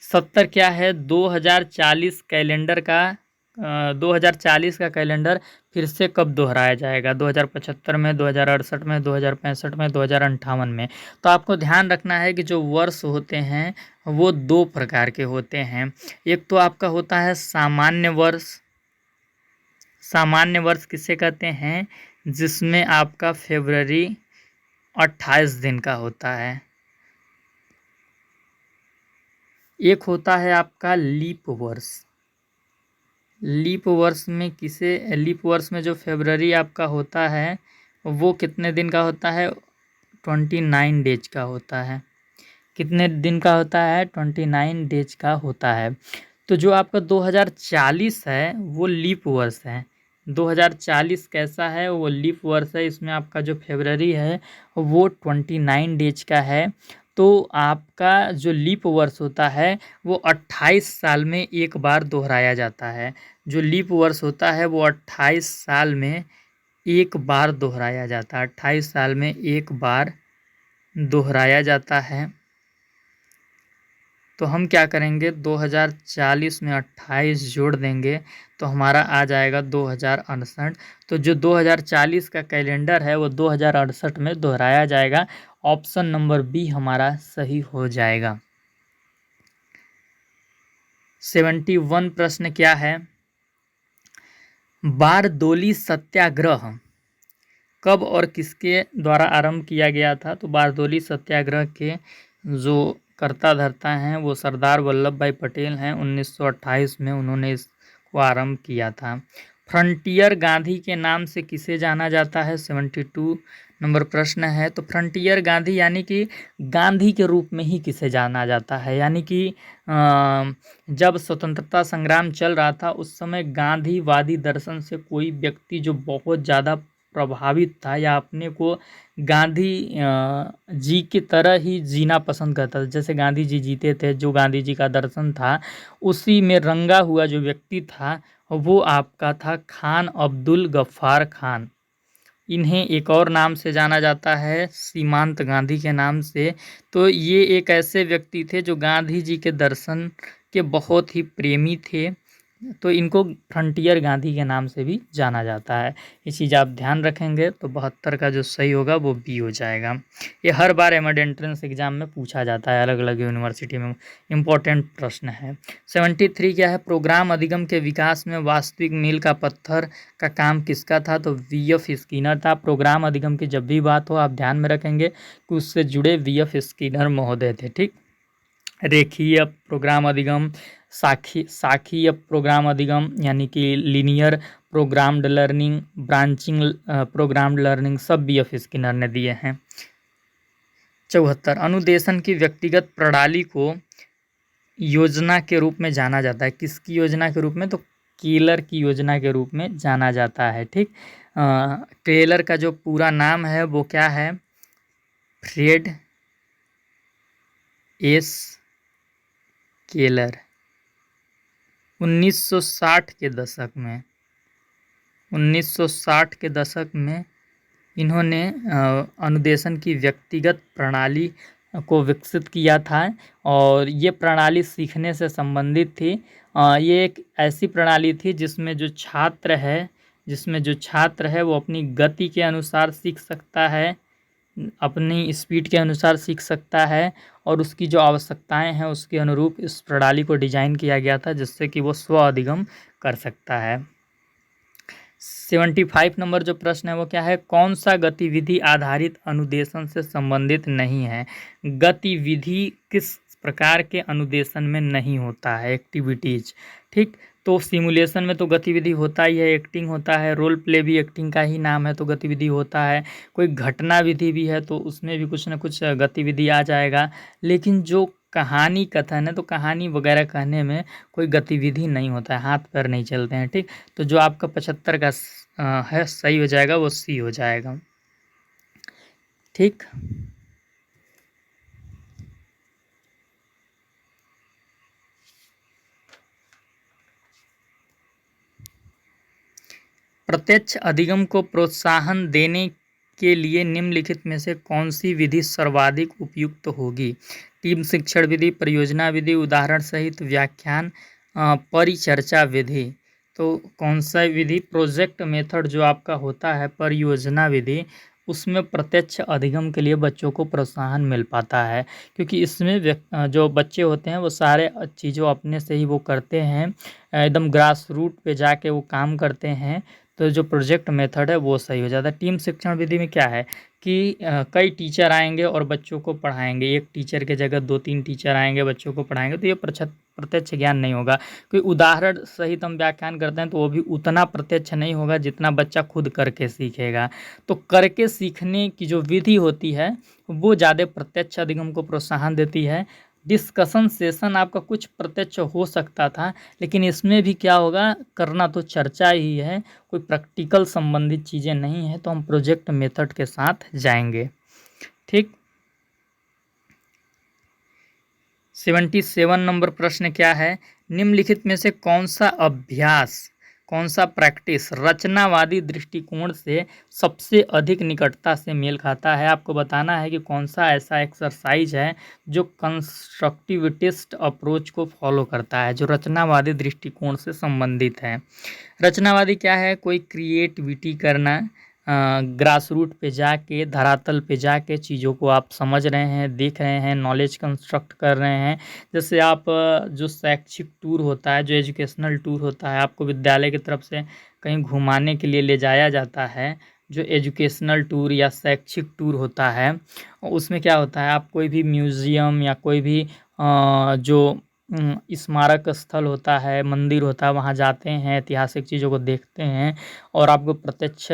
70 क्या है? 2040 कैलेंडर का 2040 का कैलेंडर फिर से कब दोहराया जाएगा? 2075 में, 2068 में, 2065 में, 2058 में? तो आपको ध्यान रखना है कि जो वर्ष होते हैं वो 2 प्रकार के होते हैं। एक तो आपका होता है सामान्य वर्ष। सामान्य वर्ष किसे कहते हैं? जिसमें आपका फरवरी 28 दिन का होता है। एक होता है आपका लीप वर्ष। लीप वर्ष में जो फरवरी आपका होता है वो कितने दिन का होता है? 29 डेज का होता है। कितने दिन का होता है? 29 डेज का होता है। तो जो आपका 2040 है वो लीप वर्ष है। 2040 कैसा है? वो लीप वर्ष है। इसमें आपका जो फरवरी है वो 29 डेज का है। तो आपका जो लीप वर्ष होता है वो 28 साल में एक बार दोहराया जाता है। जो लीप वर्ष होता है वो 28 साल में एक बार दोहराया जाता है। 28 साल में एक बार दोहराया जाता है। तो हम क्या करेंगे? 2040 में 28 जोड़ देंगे तो हमारा आ जाएगा 2068। तो जो 2040 का कैलेंडर है वो 2068 में दोहराया जाएगा। ऑप्शन नंबर बी हमारा सही हो जाएगा। 71 प्रश्न क्या है? बारदोली सत्याग्रह कब और किसके द्वारा आरंभ किया गया था? तो बारदोली सत्याग्रह के जो कर्ता धर्ता हैं वो सरदार वल्लभ भाई पटेल हैं। 1928 में उन्होंने इसको आरंभ किया था। फ्रंटियर गांधी के नाम से किसे जाना जाता है? 72 नंबर प्रश्न है। तो फ्रंटियर गांधी यानी कि गांधी के रूप में ही किसे जाना जाता है? यानी कि जब स्वतंत्रता संग्राम चल रहा था उस समय गांधीवादी दर्शन से कोई व्यक्ति जो बहुत ज़्यादा प्रभावित था या अपने को गांधी जी की तरह ही जीना पसंद करता था। जैसे गांधी जी जीते थे, जो गांधी जी का दर्शन था उसी में रंगा हुआ जो व्यक्ति था वो आपका था खान अब्दुल गफ्फार खान। इन्हें एक और नाम से जाना जाता है, सीमांत गांधी के नाम से। तो ये एक ऐसे व्यक्ति थे जो गांधी जी के दर्शन के बहुत ही प्रेमी थे, तो इनको फ्रंटियर गांधी के नाम से भी जाना जाता है। ये चीज़ आप ध्यान रखेंगे तो 72 का जो सही होगा वो बी हो जाएगा। ये हर बार एमएड एंट्रेंस एग्जाम में पूछा जाता है, अलग अलग यूनिवर्सिटी में इम्पोर्टेंट प्रश्न है। 73 क्या है, प्रोग्राम अधिगम के विकास में वास्तविक मील का पत्थर का काम किसका था, तो वी.एफ. स्किनर था। प्रोग्राम अधिगम की जब भी बात हो आप ध्यान में रखेंगे कि उससे जुड़े वी.एफ. स्किनर महोदय थे। ठीक, रेखीय प्रोग्राम अधिगम, साखीय प्रोग्राम अधिगम यानी कि linear programmed learning, branching programmed learning, सब बी.एफ. स्किनर ने दिए हैं। 74 अनुदेशन की व्यक्तिगत प्रणाली को योजना के रूप में जाना जाता है। किसकी योजना के रूप में, तो केलर की योजना के रूप में जाना जाता है। ठीक, केलर का जो पूरा नाम है वो क्या है, फ्रेड एस केलर। 1960 के दशक में 1960 के दशक में इन्होंने अनुदेशन की व्यक्तिगत प्रणाली को विकसित किया था और ये प्रणाली सीखने से संबंधित थी। ये एक ऐसी प्रणाली थी जिसमें जो छात्र है वो अपनी गति के अनुसार सीख सकता है, अपनी स्पीड के अनुसार सीख सकता है और उसकी जो आवश्यकताएं हैं उसके अनुरूप इस प्रणाली को डिजाइन किया गया था जिससे कि वो स्व अधिगम कर सकता है। 75 नंबर जो प्रश्न है वो क्या है, कौन सा गतिविधि आधारित अनुदेशन से संबंधित नहीं है। गतिविधि किस प्रकार के अनुदेशन में नहीं होता है, एक्टिविटीज। ठीक, तो सिमुलेशन में तो गतिविधि होता ही है, एक्टिंग होता है, रोल प्ले भी एक्टिंग का ही नाम है तो गतिविधि होता है, कोई घटना विधि भी है तो उसमें भी कुछ ना कुछ गतिविधि आ जाएगा। लेकिन जो कहानी कथन है तो कहानी वगैरह कहने में कोई गतिविधि नहीं होता है, हाथ पैर नहीं चलते हैं। ठीक, तो जो आपका 75 का है सही हो जाएगा वो सी हो जाएगा। ठीक, प्रत्यक्ष अधिगम को प्रोत्साहन देने के लिए निम्नलिखित में से कौन सी विधि सर्वाधिक उपयुक्त होगी। टीम शिक्षण विधि, परियोजना विधि, उदाहरण सहित व्याख्यान, परिचर्चा विधि। तो कौन सा विधि, प्रोजेक्ट मेथड जो आपका होता है, परियोजना विधि, उसमें प्रत्यक्ष अधिगम के लिए बच्चों को प्रोत्साहन मिल पाता है क्योंकि इसमें जो बच्चे होते हैं वो सारे चीज़ों अपने से ही वो करते हैं, एकदम ग्रास रूट पे जाके वो काम करते हैं। तो जो प्रोजेक्ट मेथड है वो सही हो जाता है। टीम शिक्षण विधि में क्या है कि कई टीचर आएंगे और बच्चों को पढ़ाएंगे, एक टीचर के जगह 2-3 टीचर आएंगे बच्चों को पढ़ाएंगे, तो ये प्रत्यक्ष ज्ञान नहीं होगा। कोई उदाहरण सहित हम व्याख्यान करते हैं तो वो भी उतना प्रत्यक्ष नहीं होगा जितना बच्चा खुद करके सीखेगा। तो करके सीखने की जो विधि होती है वो ज़्यादा प्रत्यक्ष अधिगम को प्रोत्साहन देती है। डिस्कशन सेशन आपका कुछ प्रत्यक्ष हो सकता था लेकिन इसमें भी क्या होगा, करना तो चर्चा ही है, कोई प्रैक्टिकल संबंधित चीज़ें नहीं है, तो हम प्रोजेक्ट मेथड के साथ जाएंगे। ठीक, 77 नंबर प्रश्न क्या है, निम्नलिखित में से कौन सा प्रैक्टिस रचनावादी दृष्टिकोण से सबसे अधिक निकटता से मेल खाता है। आपको बताना है कि कौन सा ऐसा एक्सरसाइज है जो कंस्ट्रक्टिविटिस्ट अप्रोच को फॉलो करता है, जो रचनावादी दृष्टिकोण से संबंधित है। रचनावादी क्या है, कोई क्रिएटिविटी करना, ग्रास रूट पे जाके, धरातल पे जाके चीज़ों को आप समझ रहे हैं, देख रहे हैं, नॉलेज कंस्ट्रक्ट कर रहे हैं। जैसे आप जो शैक्षिक टूर होता है, जो एजुकेशनल टूर होता है, आपको विद्यालय की तरफ से कहीं घुमाने के लिए ले जाया जाता है, जो एजुकेशनल टूर या शैक्षिक टूर होता है, उसमें क्या होता है, आप कोई भी म्यूज़ियम या कोई भी जो स्मारक स्थल होता है, मंदिर होता है, वहाँ जाते हैं, ऐतिहासिक चीज़ों को देखते हैं और आपको प्रत्यक्ष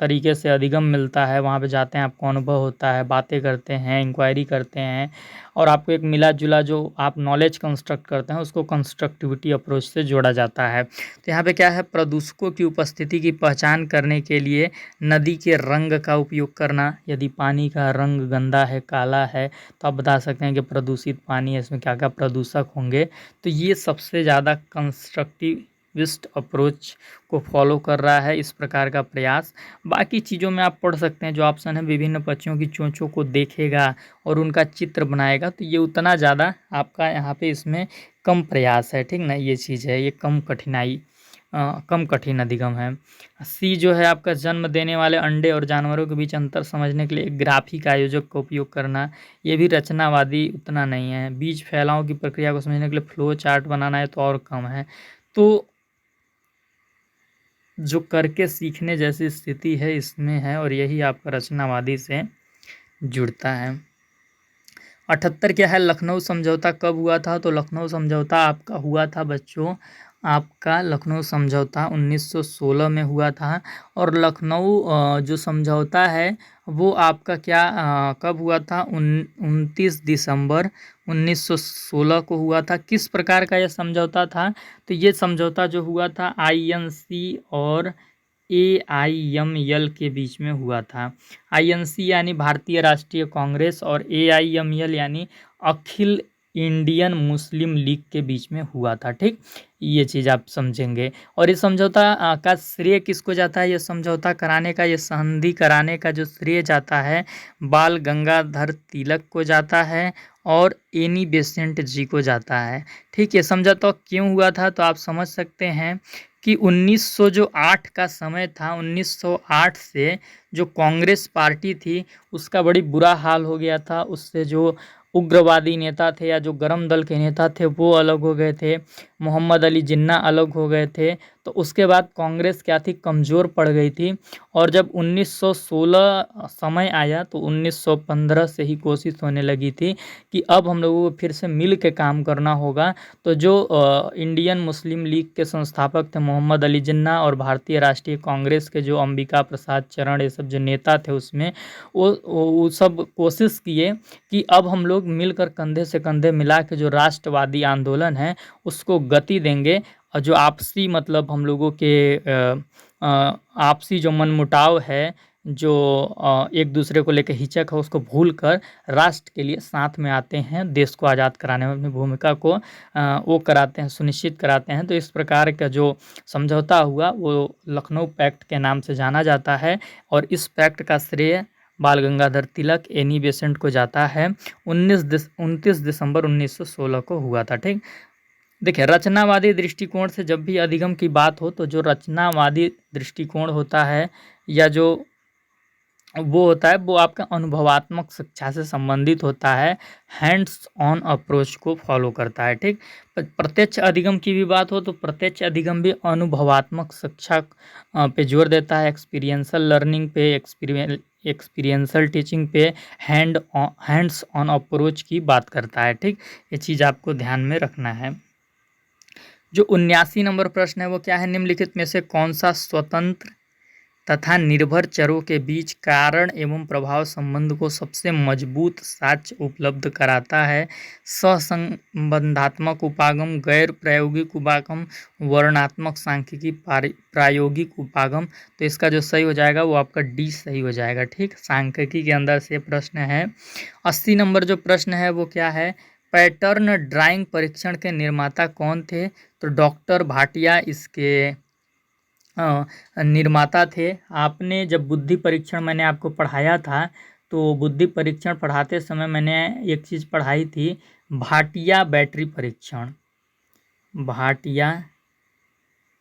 तरीके से अधिगम मिलता है, वहाँ पे जाते हैं, आपको अनुभव होता है, बातें करते हैं, इंक्वायरी करते हैं और आपको एक मिला-जुला जो आप नॉलेज कंस्ट्रक्ट करते हैं उसको कंस्ट्रक्टिविटी अप्रोच से जोड़ा जाता है। तो यहाँ पे क्या है, प्रदूषकों की उपस्थिति की पहचान करने के लिए नदी के रंग का उपयोग करना। यदि पानी का रंग गंदा है, काला है, तो आप बता सकते हैं कि प्रदूषित पानी है, इसमें क्या-क्या प्रदूषक होंगे। तो ये सबसे ज़्यादा कंस्ट्रक्टिविस्ट अप्रोच को फॉलो कर रहा है इस प्रकार का प्रयास। बाकी चीज़ों में आप पढ़ सकते हैं, जो ऑप्शन है विभिन्न पक्षियों की चोंचों को देखेगा और उनका चित्र बनाएगा, तो ये उतना ज़्यादा आपका यहाँ पे इसमें कम प्रयास है, ठीक ना, ये चीज़ है, ये कम कठिन अधिगम है। सी जो है आपका जन्म देने वाले अंडे और जानवरों के बीच अंतर समझने के लिए एक ग्राफिक आयोजक का उपयोग करना, ये भी रचनावादी उतना नहीं है। बीज फैलाव की प्रक्रिया को समझने के लिए फ्लो चार्ट बनाना है तो और कम है। तो जो करके सीखने जैसी स्थिति है इसमें है और यही आपका रचनावादी से जुड़ता है। 78 क्या है, लखनऊ समझौता कब हुआ था? तो लखनऊ समझौता आपका हुआ था बच्चों, आपका लखनऊ समझौता 1916 में हुआ था। और लखनऊ जो समझौता है वो आपका क्या कब हुआ था? 29 दिसंबर 1916 को हुआ था। किस प्रकार का यह समझौता था? तो ये समझौता जो हुआ था INC और AIML के बीच में हुआ था। INC यानी भारतीय राष्ट्रीय कांग्रेस और AIML यानी अखिल इंडियन मुस्लिम लीग के बीच में हुआ था, ठीक। ये चीज़ आप समझेंगे। और इस समझौता का श्रेय किसको जाता है? ये समझौता कराने का, ये संधि कराने का जो श्रेय जाता है बाल गंगाधर तिलक को जाता है और एनी बेसेंट जी को जाता है, ठीक। ये समझौता क्यों हुआ था? तो आप समझ सकते हैं कि 1908 का समय था, 1908 से जो कांग्रेस पार्टी थी उसका बड़ी बुरा हाल हो गया था। उससे जो उग्रवादी नेता थे या जो गरम दल के नेता थे वो अलग हो गए थे, मोहम्मद अली जिन्ना अलग हो गए थे। तो उसके बाद कांग्रेस क्या थी, कमज़ोर पड़ गई थी। और जब 1916 समय आया तो 1915 से ही कोशिश होने लगी थी कि अब हम लोगों को फिर से मिल के काम करना होगा। तो जो इंडियन मुस्लिम लीग के संस्थापक थे मोहम्मद अली जिन्ना और भारतीय राष्ट्रीय कांग्रेस के जो अंबिका प्रसाद चरण, ये सब जो नेता थे उसमें वो सब कोशिश किए कि अब हम लोग मिलकर कंधे से कंधे मिला के जो राष्ट्रवादी आंदोलन है उसको गति देंगे। और जो आपसी मतलब हम लोगों के आपसी जो मनमुटाव है, जो एक दूसरे को लेकर हिचक है, उसको भूल कर राष्ट्र के लिए साथ में आते हैं, देश को आज़ाद कराने में अपनी भूमिका को वो कराते हैं, सुनिश्चित कराते हैं। तो इस प्रकार का जो समझौता हुआ वो लखनऊ पैक्ट के नाम से जाना जाता है और इस पैक्ट का श्रेय बाल गंगाधर तिलक, एनी बेसेंट को जाता है। 29 दिसंबर 1916 को हुआ था, ठीक। देखिए, रचनावादी दृष्टिकोण से जब भी अधिगम की बात हो तो जो रचनावादी दृष्टिकोण होता है या जो वो होता है वो आपका अनुभवात्मक शिक्षा से संबंधित होता है, हैंड्स ऑन अप्रोच को फॉलो करता है, ठीक। प्रत्यक्ष अधिगम की भी बात हो तो प्रत्यक्ष अधिगम भी अनुभवात्मक शिक्षा पे जोर देता है, एक्सपीरियंशियल लर्निंग पे, एक्सपीरियंशियल टीचिंग पे, हैंड्स ऑन अप्रोच की बात करता है, ठीक। ये चीज़ आपको ध्यान में रखना है। जो 79 नंबर प्रश्न है वो क्या है, निम्नलिखित में से कौन सा स्वतंत्र तथा निर्भर चरों के बीच कारण एवं प्रभाव संबंध को सबसे मजबूत साक्ष्य उपलब्ध कराता है? सहसंबंधात्मक उपागम, गैर प्रायोगिक उपागम, वर्णनात्मक सांख्यिकी, प्रायोगिक उपागम। तो इसका जो सही हो जाएगा वो आपका डी सही हो जाएगा, ठीक। सांख्यिकी के अंदर से प्रश्न है। 80 नंबर जो प्रश्न है वो क्या है, पैटर्न ड्राइंग परीक्षण के निर्माता कौन थे? तो डॉक्टर भाटिया इसके निर्माता थे। आपने जब बुद्धि परीक्षण मैंने आपको पढ़ाया था तो बुद्धि परीक्षण पढ़ाते समय मैंने एक चीज़ पढ़ाई थी, भाटिया बैटरी परीक्षण, भाटिया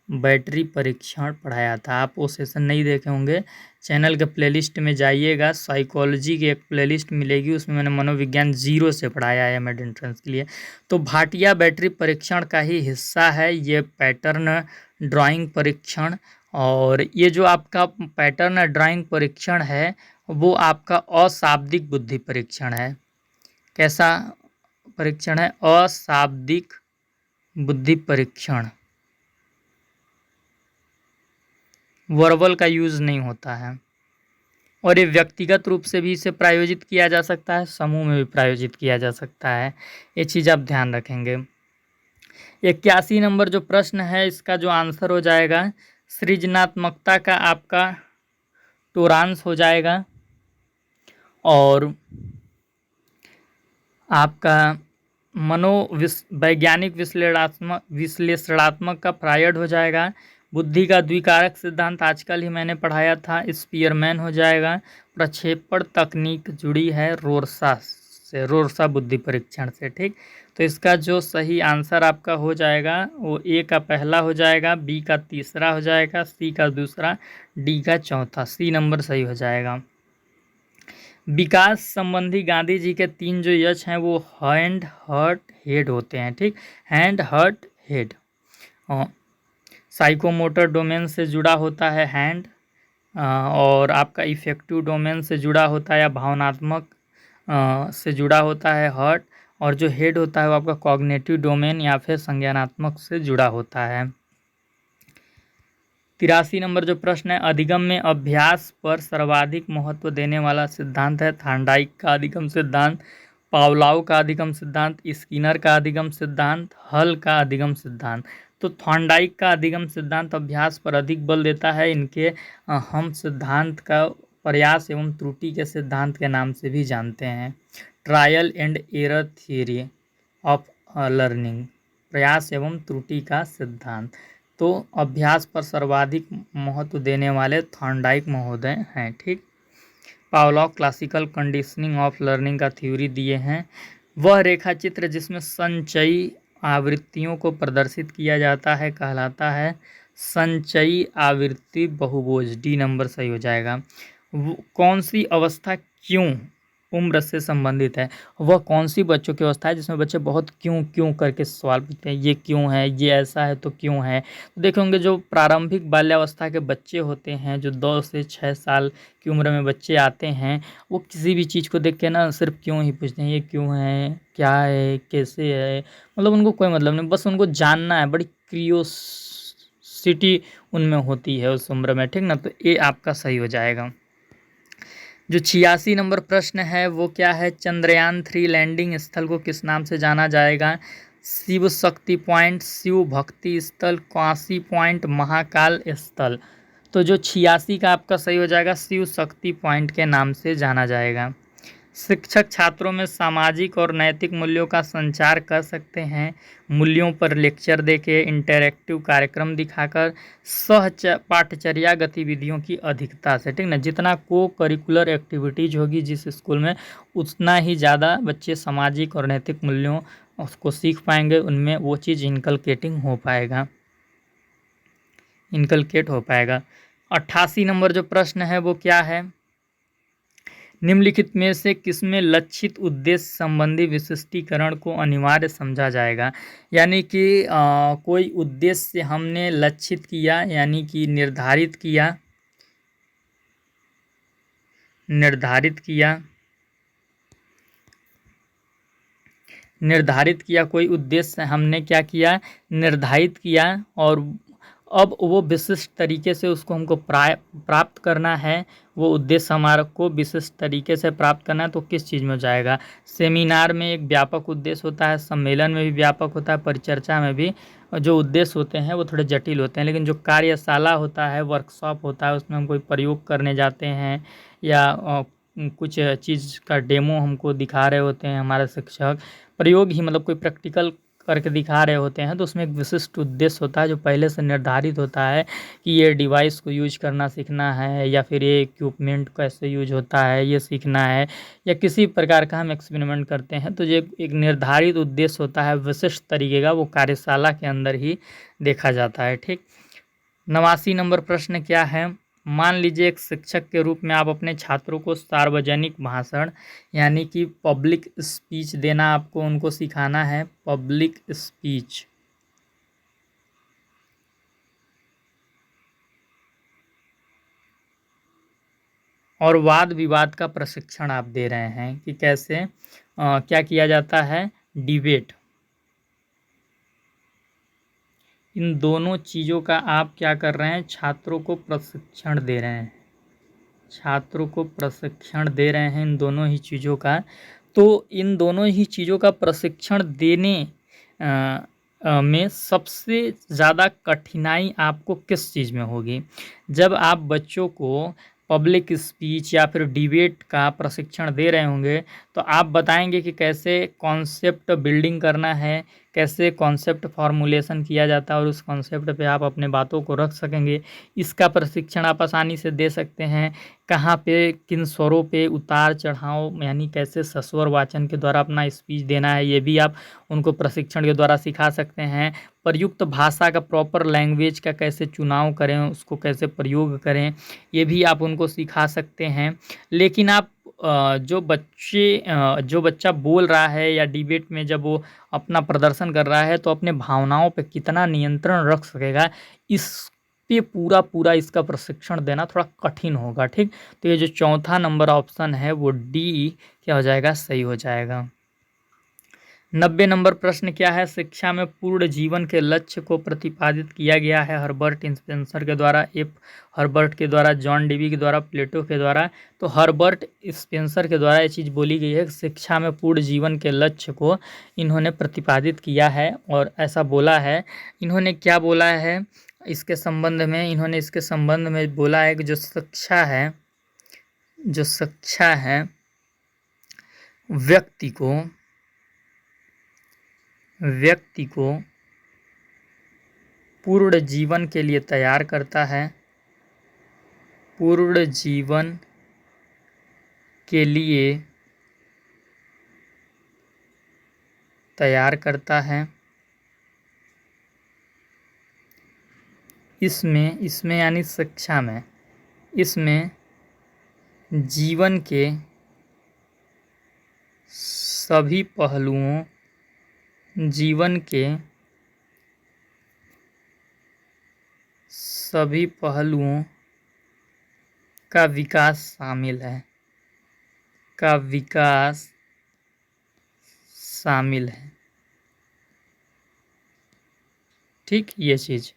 बैटरी परीक्षण पढ़ाया था। आप वो सेशन नहीं देखे होंगे, चैनल के प्लेलिस्ट में जाइएगा, साइकोलॉजी की एक प्लेलिस्ट मिलेगी, उसमें मैंने मनोविज्ञान 0 से पढ़ाया है मिड एंट्रेंस के लिए। तो भाटिया बैटरी परीक्षण का ही हिस्सा है ये पैटर्न ड्राइंग परीक्षण। और ये जो आपका पैटर्न ड्राइंग परीक्षण है वो आपका अशाब्दिक बुद्धि परीक्षण है। कैसा परीक्षण है? अशाब्दिक बुद्धि परीक्षण, वर्बल का यूज़ नहीं होता है। और ये व्यक्तिगत रूप से भी इसे प्रायोजित किया जा सकता है, समूह में भी प्रायोजित किया जा सकता है। ये चीज़ आप ध्यान रखेंगे। 81 नंबर जो प्रश्न है इसका जो आंसर हो जाएगा सृजनात्मकता का आपका टोरांस हो जाएगा, और आपका वैज्ञानिक विश्लेषणात्मक का फ्रायड हो जाएगा। बुद्धि का द्विकारक सिद्धांत आजकल ही मैंने पढ़ाया था, स्पीयरमैन हो जाएगा। प्रक्षेपण तकनीक जुड़ी है रोरसा बुद्धि परीक्षण से, ठीक। तो इसका जो सही आंसर आपका हो जाएगा वो ए का पहला हो जाएगा, बी का तीसरा हो जाएगा, सी का दूसरा, डी का चौथा, सी नंबर सही हो जाएगा। विकास संबंधी गांधी जी के 3 जो यश हैं वो हैंड, हर्ट, हेड होते हैं, ठीक। Hand, heart, head. Psychomotor domain से जुड़ा होता है हैंड, और आपका इफेक्टिव डोमेन से जुड़ा होता है या भावनात्मक से जुड़ा होता है हर्ट, और जो हेड होता है वो आपका कॉग्निटिव डोमेन या फिर संज्ञानात्मक से जुड़ा होता है। 83 नंबर जो प्रश्न है, अधिगम में अभ्यास पर सर्वाधिक महत्व देने वाला सिद्धांत है थॉर्नडाइक का अधिगम सिद्धांत, पावलोव का अधिगम सिद्धांत, स्किनर का अधिगम सिद्धांत, हल का अधिगम सिद्धांत। तो थॉर्नडाइक का अधिगम सिद्धांत अभ्यास पर अधिक बल देता है। इनके हम सिद्धांत का प्रयास एवं त्रुटि के सिद्धांत के नाम से भी जानते हैं। Trial and error theory of learning, प्रयास एवं त्रुटि का सिद्धांत। तो अभ्यास पर सर्वाधिक महत्व देने वाले थॉर्नडाइक महोदय हैं, ठीक। Pavlov classical conditioning of learning का थ्योरी दिए हैं। वह रेखा चित्र जिसमें संचयी आवृत्तियों को प्रदर्शित किया जाता है कहलाता है संचयी आवृत्ति बहुभुज, डी नंबर सही हो जाएगा। कौन सी अवस्था क्यों उम्र से संबंधित है? वह कौन सी बच्चों की अवस्था है जिसमें बच्चे बहुत क्यों क्यों करके सवाल पूछते हैं, ये क्यों है, ये ऐसा है तो क्यों है। तो देखेंगे जो प्रारंभिक बाल्यावस्था के बच्चे होते हैं, जो 2 से 6 साल की उम्र में बच्चे आते हैं, वो किसी भी चीज़ को देख के ना सिर्फ क्यों ही पूछते हैं, ये क्यों है, क्या है, कैसे है, मतलब उनको कोई मतलब नहीं, बस उनको जानना है, बड़ी क्रियोसिटी उनमें होती है उस उम्र में, ठीक ना। तो ये आपका सही हो जाएगा। जो 86 नंबर प्रश्न है वो क्या है, चंद्रयान 3 लैंडिंग स्थल को किस नाम से जाना जाएगा? शिव शक्ति पॉइंट, शिव भक्ति स्थल, काशी पॉइंट, महाकाल स्थल। तो जो 86 का आपका सही हो जाएगा शिव शक्ति पॉइंट के नाम से जाना जाएगा। शिक्षक छात्रों में सामाजिक और नैतिक मूल्यों का संचार कर सकते हैं मूल्यों पर लेक्चर देके, इंटरैक्टिव कार्यक्रम दिखाकर, पाठचर्या गतिविधियों की अधिकता से, ठीक ना। जितना को करिकुलर एक्टिविटीज होगी जिस स्कूल में, उतना ही ज़्यादा बच्चे सामाजिक और नैतिक मूल्यों उसको सीख पाएंगे, उनमें वो चीज़ इनकलकेट हो पाएगा। 88 नंबर जो प्रश्न है वो क्या है, निम्नलिखित में से किसमें लक्षित उद्देश्य संबंधी विशिष्टीकरण को अनिवार्य समझा जाएगा? यानी कि कोई उद्देश्य हमने लक्षित किया, यानी कि निर्धारित किया कोई उद्देश्य हमने क्या किया, निर्धारित किया, और अब वो विशिष्ट तरीके से उसको हमको प्राप्त करना है, वो उद्देश्य हमारे को विशिष्ट तरीके से प्राप्त करना है, तो किस चीज़ में हो जाएगा? सेमिनार में एक व्यापक उद्देश्य होता है, सम्मेलन में भी व्यापक होता है, परिचर्चा में भी जो उद्देश्य होते हैं वो थोड़े जटिल होते हैं, लेकिन जो कार्यशाला होता है, वर्कशॉप होता है, उसमें हम कोई प्रयोग करने जाते हैं या कुछ चीज़ का डेमो हमको दिखा रहे होते हैं हमारे शिक्षक, प्रयोग ही मतलब कोई प्रैक्टिकल करके दिखा रहे होते हैं, तो उसमें एक विशिष्ट उद्देश्य होता है जो पहले से निर्धारित होता है कि ये डिवाइस को यूज करना सीखना है, या फिर ये इक्विपमेंट कैसे यूज होता है ये सीखना है, या किसी प्रकार का हम एक्सपेरिमेंट करते हैं, तो ये एक निर्धारित उद्देश्य होता है विशिष्ट तरीके का, वो कार्यशाला के अंदर ही देखा जाता है, ठीक। 89 नंबर प्रश्न क्या है, मान लीजिए एक शिक्षक के रूप में आप अपने छात्रों को सार्वजनिक भाषण यानी कि पब्लिक स्पीच देना आपको उनको सिखाना है, पब्लिक स्पीच। और वाद विवाद का प्रशिक्षण आप दे रहे हैं कि कैसे क्या किया जाता है, डिबेट। इन दोनों चीज़ों का आप क्या कर रहे हैं, छात्रों को प्रशिक्षण दे रहे हैं, छात्रों को प्रशिक्षण दे रहे हैं इन दोनों ही चीज़ों का, तो इन दोनों ही चीज़ों का प्रशिक्षण देने में सबसे ज़्यादा कठिनाई आपको किस चीज़ में होगी? जब आप बच्चों को पब्लिक स्पीच या फिर डिबेट का प्रशिक्षण दे रहे होंगे, तो आप बताएँगे कि कैसे कॉन्सेप्ट बिल्डिंग करना है, कैसे कॉन्सेप्ट फॉर्मुलेशन किया जाता है और उस कॉन्सेप्ट पे आप अपने बातों को रख सकेंगे। इसका प्रशिक्षण आप आसानी से दे सकते हैं। कहाँ पे, किन स्वरों पे उतार-चढ़ाव यानी कैसे सस्वर वाचन के द्वारा अपना स्पीच देना है, ये भी आप उनको प्रशिक्षण के द्वारा सिखा सकते हैं। प्रयुक्त भाषा का प्रॉपर लैंग्वेज का कैसे चुनाव करें, उसको कैसे प्रयोग करें, ये भी आप उनको सिखा सकते हैं। लेकिन आप जो बच्चा बोल रहा है या डिबेट में जब वो अपना प्रदर्शन कर रहा है, तो अपने भावनाओं पे कितना नियंत्रण रख सकेगा, इस पे पूरा इसका प्रशिक्षण देना थोड़ा कठिन होगा, ठीक? तो ये जो चौथा नंबर ऑप्शन है वो डी क्या हो जाएगा, सही हो जाएगा। 90 नंबर प्रश्न क्या है? शिक्षा में पूर्ण जीवन के लक्ष्य को प्रतिपादित किया गया है हर्बर्ट स्पेंसर के द्वारा, एफ हर्बर्ट के द्वारा, जॉन डेवी के द्वारा, प्लेटो के द्वारा। तो हर्बर्ट स्पेंसर के द्वारा ये चीज़ बोली गई है कि शिक्षा में पूर्ण जीवन के लक्ष्य को इन्होंने प्रतिपादित किया है और ऐसा बोला है। इन्होंने क्या बोला है इसके संबंध में? इन्होंने इसके संबंध में बोला है कि जो शिक्षा है व्यक्ति को पूर्ण जीवन के लिए तैयार करता है, पूर्ण जीवन के लिए तैयार करता है। इसमें यानी शिक्षा में, इसमें जीवन के सभी पहलुओं का विकास शामिल है, ठीक? ये चीज़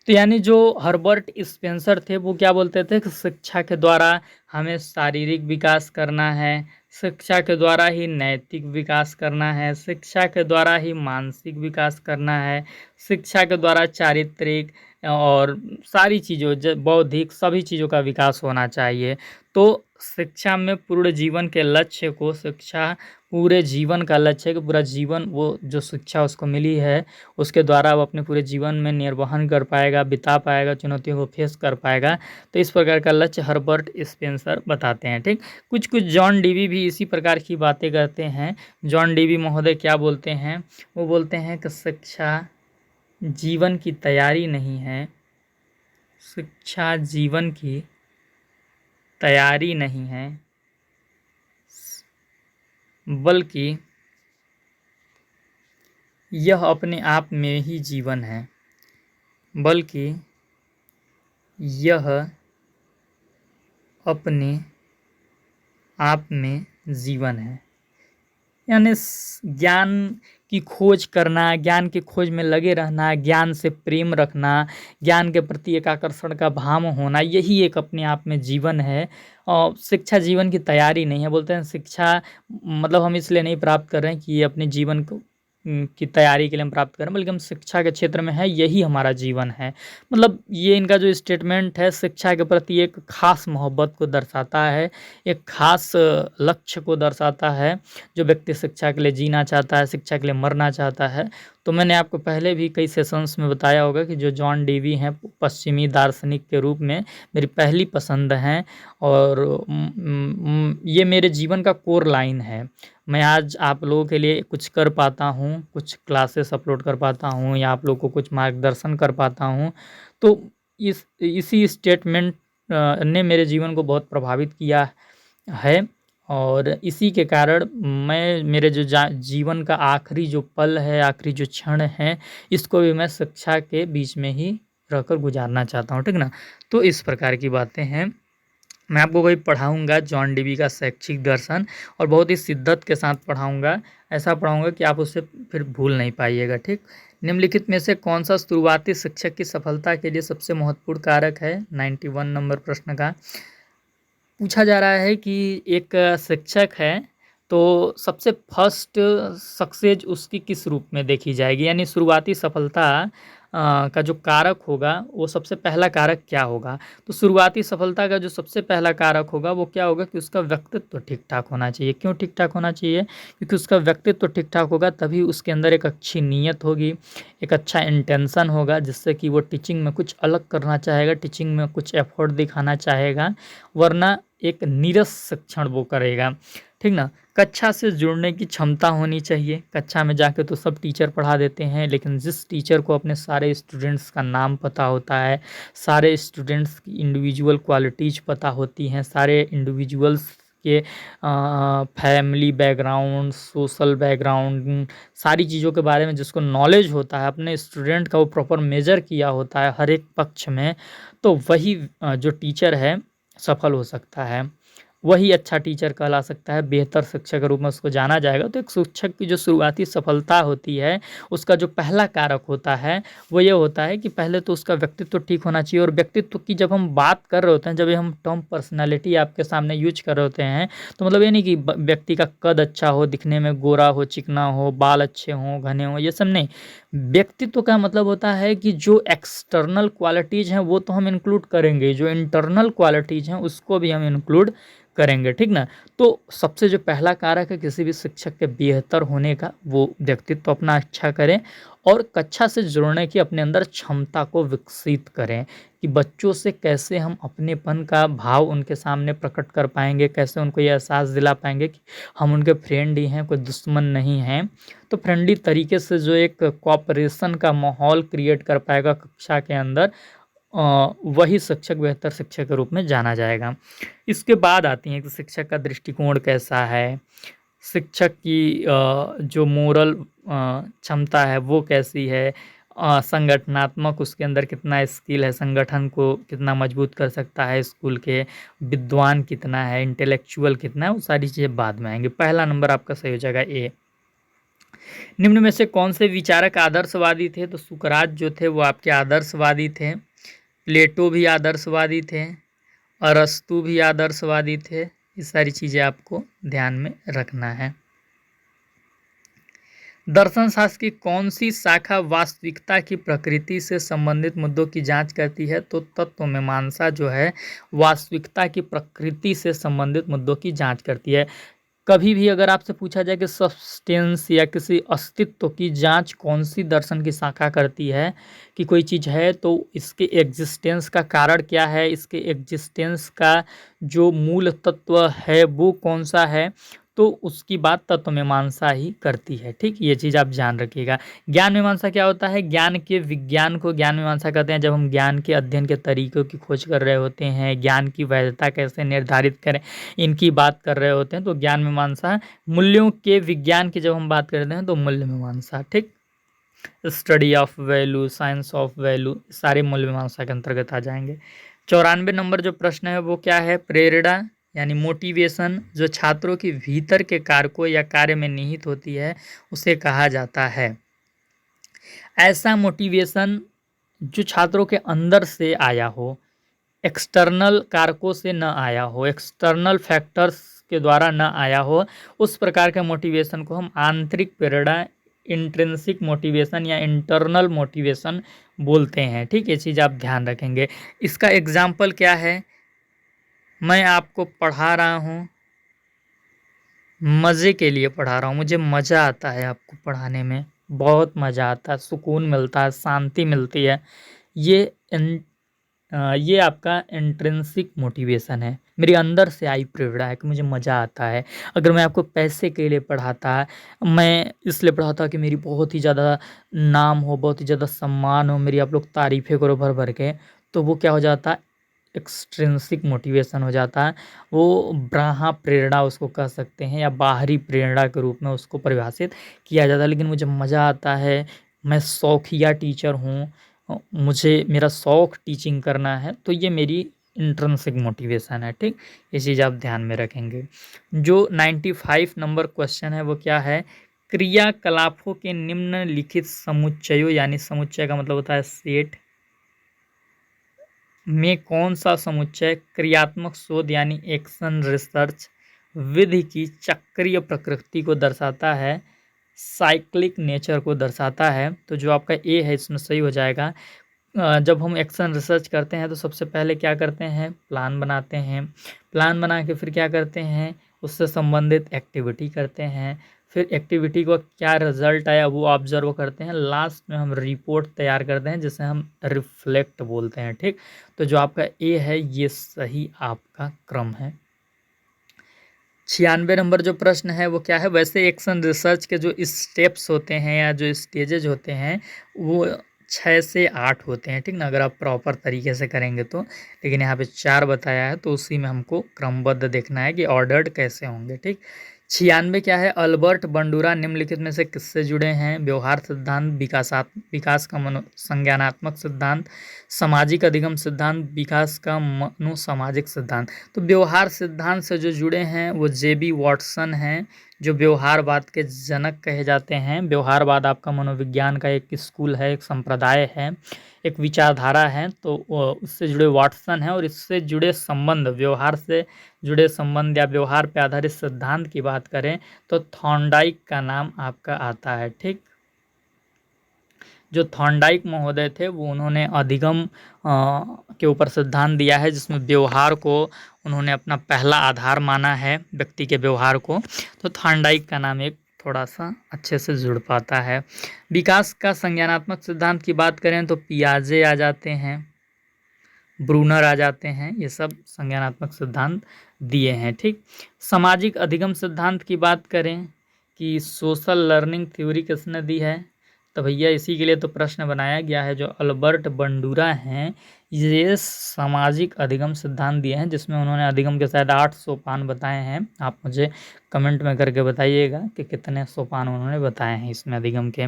तो यानी जो हर्बर्ट स्पेंसर थे वो क्या बोलते थे कि शिक्षा के द्वारा हमें शारीरिक विकास करना है, शिक्षा के द्वारा ही नैतिक विकास करना है, शिक्षा के द्वारा ही मानसिक विकास करना है, शिक्षा के द्वारा चारित्रिक और सारी चीज़ों बौद्धिक सभी चीज़ों का विकास होना चाहिए। तो शिक्षा में पूर्ण जीवन के लक्ष्य को, शिक्षा पूरे जीवन का लक्ष्य है कि पूरा जीवन वो जो शिक्षा उसको मिली है उसके द्वारा वो अपने पूरे जीवन में निर्वहन कर पाएगा, बिता पाएगा, चुनौतियों को फेस कर पाएगा। तो इस प्रकार का लक्ष्य हर्बर्ट स्पेंसर बताते हैं, ठीक? कुछ जॉन डेवी भी इसी प्रकार की बातें करते हैं। जॉन डेवी महोदय क्या बोलते हैं? वो बोलते हैं कि शिक्षा जीवन की तैयारी नहीं है, शिक्षा जीवन की तैयारी नहीं है, बल्कि यह अपने आप में ही जीवन है, बल्कि यह अपने आप में जीवन है। यानी ज्ञान की खोज करना, ज्ञान की खोज में लगे रहना, ज्ञान से प्रेम रखना, ज्ञान के प्रति एक आकर्षण का भाव होना, यही एक अपने आप में जीवन है। और शिक्षा जीवन की तैयारी नहीं है। बोलते हैं शिक्षा मतलब हम इसलिए नहीं प्राप्त कर रहे हैं कि ये अपने जीवन को की तैयारी के लिए हम प्राप्त करें, बल्कि हम शिक्षा के क्षेत्र में है, यही हमारा जीवन है। मतलब ये इनका जो स्टेटमेंट है शिक्षा के प्रति एक खास मोहब्बत को दर्शाता है, एक खास लक्ष्य को दर्शाता है। जो व्यक्ति शिक्षा के लिए जीना चाहता है, शिक्षा के लिए मरना चाहता है। तो मैंने आपको पहले भी कई सेशंस में बताया होगा कि जो जॉन डेवी हैं पश्चिमी दार्शनिक के रूप में मेरी पहली पसंद हैं और ये मेरे जीवन का कोर लाइन है। मैं आज आप लोगों के लिए कुछ कर पाता हूँ, कुछ क्लासेस अपलोड कर पाता हूँ या आप लोगों को कुछ मार्गदर्शन कर पाता हूँ, तो इसी स्टेटमेंट ने मेरे जीवन को बहुत प्रभावित किया है। और इसी के कारण मैं मेरे जो जीवन का आखिरी जो पल है, आखिरी जो क्षण है, इसको भी मैं शिक्षा के बीच में ही रहकर गुजारना चाहता हूँ, ठीक ना? तो इस प्रकार की बातें हैं। मैं आपको वही पढ़ाऊँगा जॉन डेवी का शैक्षिक दर्शन, और बहुत ही शिद्दत के साथ पढ़ाऊँगा। ऐसा पढ़ाऊँगा कि आप उसे फिर भूल नहीं पाइएगा, ठीक? निम्नलिखित में से कौन सा शुरुआती शिक्षक की सफलता के लिए सबसे महत्वपूर्ण कारक है? 91 नंबर प्रश्न का पूछा जा रहा है कि एक शिक्षक है, तो सबसे फर्स्ट सक्सेस उसकी किस रूप में देखी जाएगी? यानी शुरुआती सफलता का जो कारक होगा, वो सबसे पहला कारक क्या होगा? तो शुरुआती सफलता का जो सबसे पहला कारक होगा, वो क्या होगा कि उसका व्यक्तित्व ठीक-ठाक होना चाहिए। क्यों ठीक-ठाक होना चाहिए? क्योंकि उसका व्यक्तित्व ठीक-ठाक होगा, तभी उसके अंदर एक अच्छी नीयत होगी, एक अच्छा इंटेंशन होगा, जिससे कि वो टीचिंग में कुछ अलग करना चाहेगा, टीचिंग में कुछ एफर्ट दिखाना चाहेगा, वरना एक नीरस शिक्षण वो करेगा, ठीक ना? कक्षा से जुड़ने की क्षमता होनी चाहिए। कक्षा में जाके तो सब टीचर पढ़ा देते हैं, लेकिन जिस टीचर को अपने सारे स्टूडेंट्स का नाम पता होता है, सारे स्टूडेंट्स की इंडिविजुअल क्वालिटीज़ पता होती हैं, सारे इंडिविजुअल्स के फैमिली बैकग्राउंड, सोशल बैकग्राउंड, सारी चीज़ों के बारे में जिसको नॉलेज होता है, अपने स्टूडेंट का वो प्रॉपर मेज़र किया होता है हर एक पक्ष में, तो वही जो टीचर है सफल हो सकता है। वही अच्छा टीचर कहला सकता है, बेहतर शिक्षक के रूप में उसको जाना जाएगा। तो एक शिक्षक की जो शुरुआती सफलता होती है, उसका जो पहला कारक होता है, वो ये होता है कि पहले तो उसका व्यक्तित्व ठीक होना चाहिए। और व्यक्तित्व की जब हम बात कर रहे होते हैं, जब ये हम टर्म पर्सनैलिटी आपके सामने यूज़ कर रहे होते हैं, तो मतलब ये नहीं कि व्यक्ति का कद अच्छा हो, दिखने में गोरा हो, चिकना हो, बाल अच्छे हों, घने हों, ये सब नहीं। व्यक्तित्व का मतलब होता है कि जो एक्सटर्नल क्वालिटीज़ हैं, वो तो हम इंक्लूड करेंगे, जो इंटरनल क्वालिटीज़ हैं, उसको भी हम इंक्लूड करेंगे, ठीक ना? तो सबसे जो पहला कारक है किसी भी शिक्षक के बेहतर होने का, वो व्यक्तित्व अपना अच्छा करें और कक्षा से जुड़ने की अपने अंदर क्षमता को विकसित करें कि बच्चों से कैसे हम अपनेपन का भाव उनके सामने प्रकट कर पाएँगे, कैसे उनको ये एहसास दिला पाएँगे कि हम उनके फ्रेंड ही हैं, कोई दुश्मन नहीं हैं। तो फ्रेंडली तरीके से जो एक कोऑपरेशन का माहौल क्रिएट कर पाएगा कक्षा के अंदर, वही शिक्षक बेहतर शिक्षक के रूप में जाना जाएगा। इसके बाद आती हैं कि शिक्षक का दृष्टिकोण कैसा है, शिक्षक की जो मोरल क्षमता है वो कैसी है, संगठनात्मक उसके अंदर कितना स्किल है, संगठन को कितना मजबूत कर सकता है स्कूल के, विद्वान कितना है, इंटेलेक्चुअल कितना है, वो सारी चीज़ें बाद में आएँगी। पहला नंबर आपका सही हो जाएगा ए। निम्न में से कौन से विचारक आदर्शवादी थे? तो सुकरात जो थे वो आपके आदर्शवादी थे, प्लेटो भी आदर्शवादी थे, अरस्तू भी आदर्शवादी थे। ये सारी चीज़ें आपको ध्यान में रखना है। दर्शन शास्त्र की कौन सी शाखा वास्तविकता की प्रकृति से संबंधित मुद्दों की जांच करती है? तो तत्वमीमांसा जो है वास्तविकता की प्रकृति से संबंधित मुद्दों की जांच करती है। कभी भी अगर आपसे पूछा जाए कि सब्सटेंस या किसी अस्तित्व की जांच कौन सी दर्शन की शाखा करती है, कि कोई चीज़ है तो इसके एग्जिस्टेंस का कारण क्या है, इसके एग्जिस्टेंस का जो मूल तत्व है वो कौन सा है, तो उसकी बात तत्व मीमांसा ही करती है, ठीक? ये चीज़ आप ध्यान रखिएगा। ज्ञान मीमांसा क्या होता है? ज्ञान के विज्ञान को ज्ञान मीमांसा कहते हैं। जब हम ज्ञान के अध्ययन के तरीकों की खोज कर रहे होते हैं, ज्ञान की वैधता कैसे निर्धारित करें, इनकी बात कर रहे होते हैं, तो ज्ञान मीमांसा। मूल्यों के विज्ञान की जब हम बात करते हैं तो मूल्य मीमांसा, ठीक? Study of value, science of value, सारे मूल्य मीमांसा के अंतर्गत आ जाएंगे। 94 नंबर जो प्रश्न है वो क्या है? प्रेरणा यानी मोटिवेशन जो छात्रों के भीतर के कारकों या कार्य में निहित होती है, उसे कहा जाता है। ऐसा मोटिवेशन जो छात्रों के अंदर से आया हो, एक्सटर्नल कारकों से न आया हो, एक्सटर्नल फैक्टर्स के द्वारा न आया हो, उस प्रकार के मोटिवेशन को हम आंतरिक प्रेरणा, इंट्रिंसिक मोटिवेशन या इंटरनल मोटिवेशन बोलते हैं, ठीक? ये चीज़ आप ध्यान रखेंगे। इसका एग्जाम्पल क्या है? मैं आपको पढ़ा रहा हूँ, मज़े के लिए पढ़ा रहा हूँ, मुझे मज़ा आता है आपको पढ़ाने में, बहुत मज़ा आता है, सुकून मिलता है, शांति मिलती है। ये ये आपका इंट्रिंसिक मोटिवेशन है, मेरे अंदर से आई प्रेरणा है कि मुझे मज़ा आता है। अगर मैं आपको पैसे के लिए पढ़ाता, मैं इसलिए पढ़ाता कि मेरी बहुत ही ज़्यादा नाम हो, बहुत ही ज़्यादा सम्मान हो, मेरी आप लोग तारीफ़ें करो भर-भर के, तो वो क्या हो जाता है? एक्सट्रिंसिक मोटिवेशन हो जाता है। वो बाह्य प्रेरणा उसको कह सकते हैं या बाहरी प्रेरणा के रूप में उसको परिभाषित किया जाता है। लेकिन मुझे मज़ा आता है, मैं शौकिया टीचर हूँ, मुझे मेरा शौक टीचिंग करना है, तो ये मेरी इंट्रिंसिक मोटिवेशन है, ठीक? ये चीज़ आप ध्यान में रखेंगे। जो 95 नंबर क्वेश्चन है वो क्या है? क्रियाकलापों के निम्नलिखित समुच्चयों, यानी समुच्चय का मतलब होता है सेट, में कौन सा समुच्चय क्रियात्मक शोध यानी एक्शन रिसर्च विधि की चक्रीय प्रकृति को दर्शाता है, साइक्लिक नेचर को दर्शाता है? तो जो आपका ए है इसमें सही हो जाएगा। जब हम एक्शन रिसर्च करते हैं तो सबसे पहले क्या करते हैं, प्लान बनाते हैं। प्लान बना के फिर क्या करते हैं, उससे संबंधित एक्टिविटी करते हैं। फिर एक्टिविटी को क्या रिजल्ट आया वो ऑब्जर्व करते हैं। लास्ट में हम रिपोर्ट तैयार करते हैं जिसे हम रिफ्लेक्ट बोलते हैं। ठीक, तो जो आपका ए है ये सही आपका क्रम है। 96 नंबर जो प्रश्न है वो क्या है, वैसे एक्शन रिसर्च के जो स्टेप्स होते हैं या जो स्टेजेज होते हैं वो 6 से 8 होते हैं। ठीक ना, अगर आप प्रॉपर तरीके से करेंगे तो, लेकिन यहाँ पे 4 बताया है तो उसी में हमको क्रमबद्ध देखना है कि ऑर्डर्ड कैसे होंगे। ठीक, 96 क्या है, अल्बर्ट बंडूरा निम्नलिखित में से किससे जुड़े हैं? व्यवहार सिद्धांत, विकास का संज्ञानात्मक सिद्धांत, सामाजिक अधिगम सिद्धांत, विकास का मनोसामाजिक सिद्धांत। तो व्यवहार सिद्धांत से जो जुड़े हैं वो जे.बी. वॉटसन हैं, जो व्यवहारवाद के जनक कहे जाते हैं। व्यवहारवाद आपका मनोविज्ञान का एक स्कूल है, एक संप्रदाय है, एक विचारधारा है। तो उससे जुड़े वॉटसन है, और इससे जुड़े संबंध, व्यवहार से जुड़े संबंध या व्यवहार पर आधारित सिद्धांत की बात करें तो थॉर्नडाइक का नाम आपका आता है। ठीक, जो थॉर्नडाइक महोदय थे वो उन्होंने अधिगम के ऊपर सिद्धांत दिया है, जिसमें व्यवहार को उन्होंने अपना पहला आधार माना है, व्यक्ति के व्यवहार को। तो थॉर्नडाइक का नाम एक थोड़ा सा अच्छे से जुड़ पाता है। विकास का संज्ञानात्मक सिद्धांत की बात करें तो पियाजे आ जाते हैं, ब्रूनर आ जाते हैं, ये सब संज्ञानात्मक सिद्धांत दिए हैं। ठीक, सामाजिक अधिगम सिद्धांत की बात करें कि सोशल लर्निंग थ्योरी किसने दी है, तो भैया इसी के लिए तो प्रश्न बनाया गया है। जो अल्बर्ट बंडूरा हैं ये सामाजिक अधिगम सिद्धांत दिए हैं, जिसमें उन्होंने अधिगम के शायद 8 सोपान बताए हैं। आप मुझे कमेंट में करके बताइएगा कि कितने सोपान उन्होंने बताए हैं इसमें अधिगम के।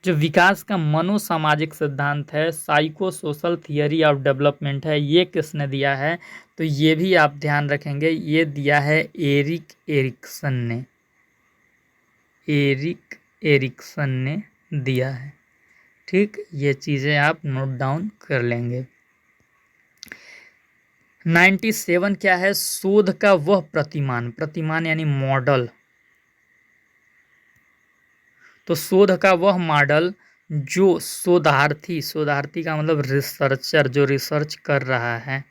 जो विकास का मनोसामाजिक सिद्धांत है, psycho social theory of development है, ये किसने दिया है? तो ये भी आप ध्यान रखेंगे, ये दिया है एरिक एरिक्सन ने, एरिक एरिक्सन ने दिया है। ठीक, ये चीज़ें आप नोट डाउन कर लेंगे। 97 क्या है, शोध का वह प्रतिमान, प्रतिमान यानी मॉडल। तो शोध का वह मॉडल जो शोधार्थी, शोधार्थी का मतलब रिसर्चर, जो रिसर्च कर रहा है।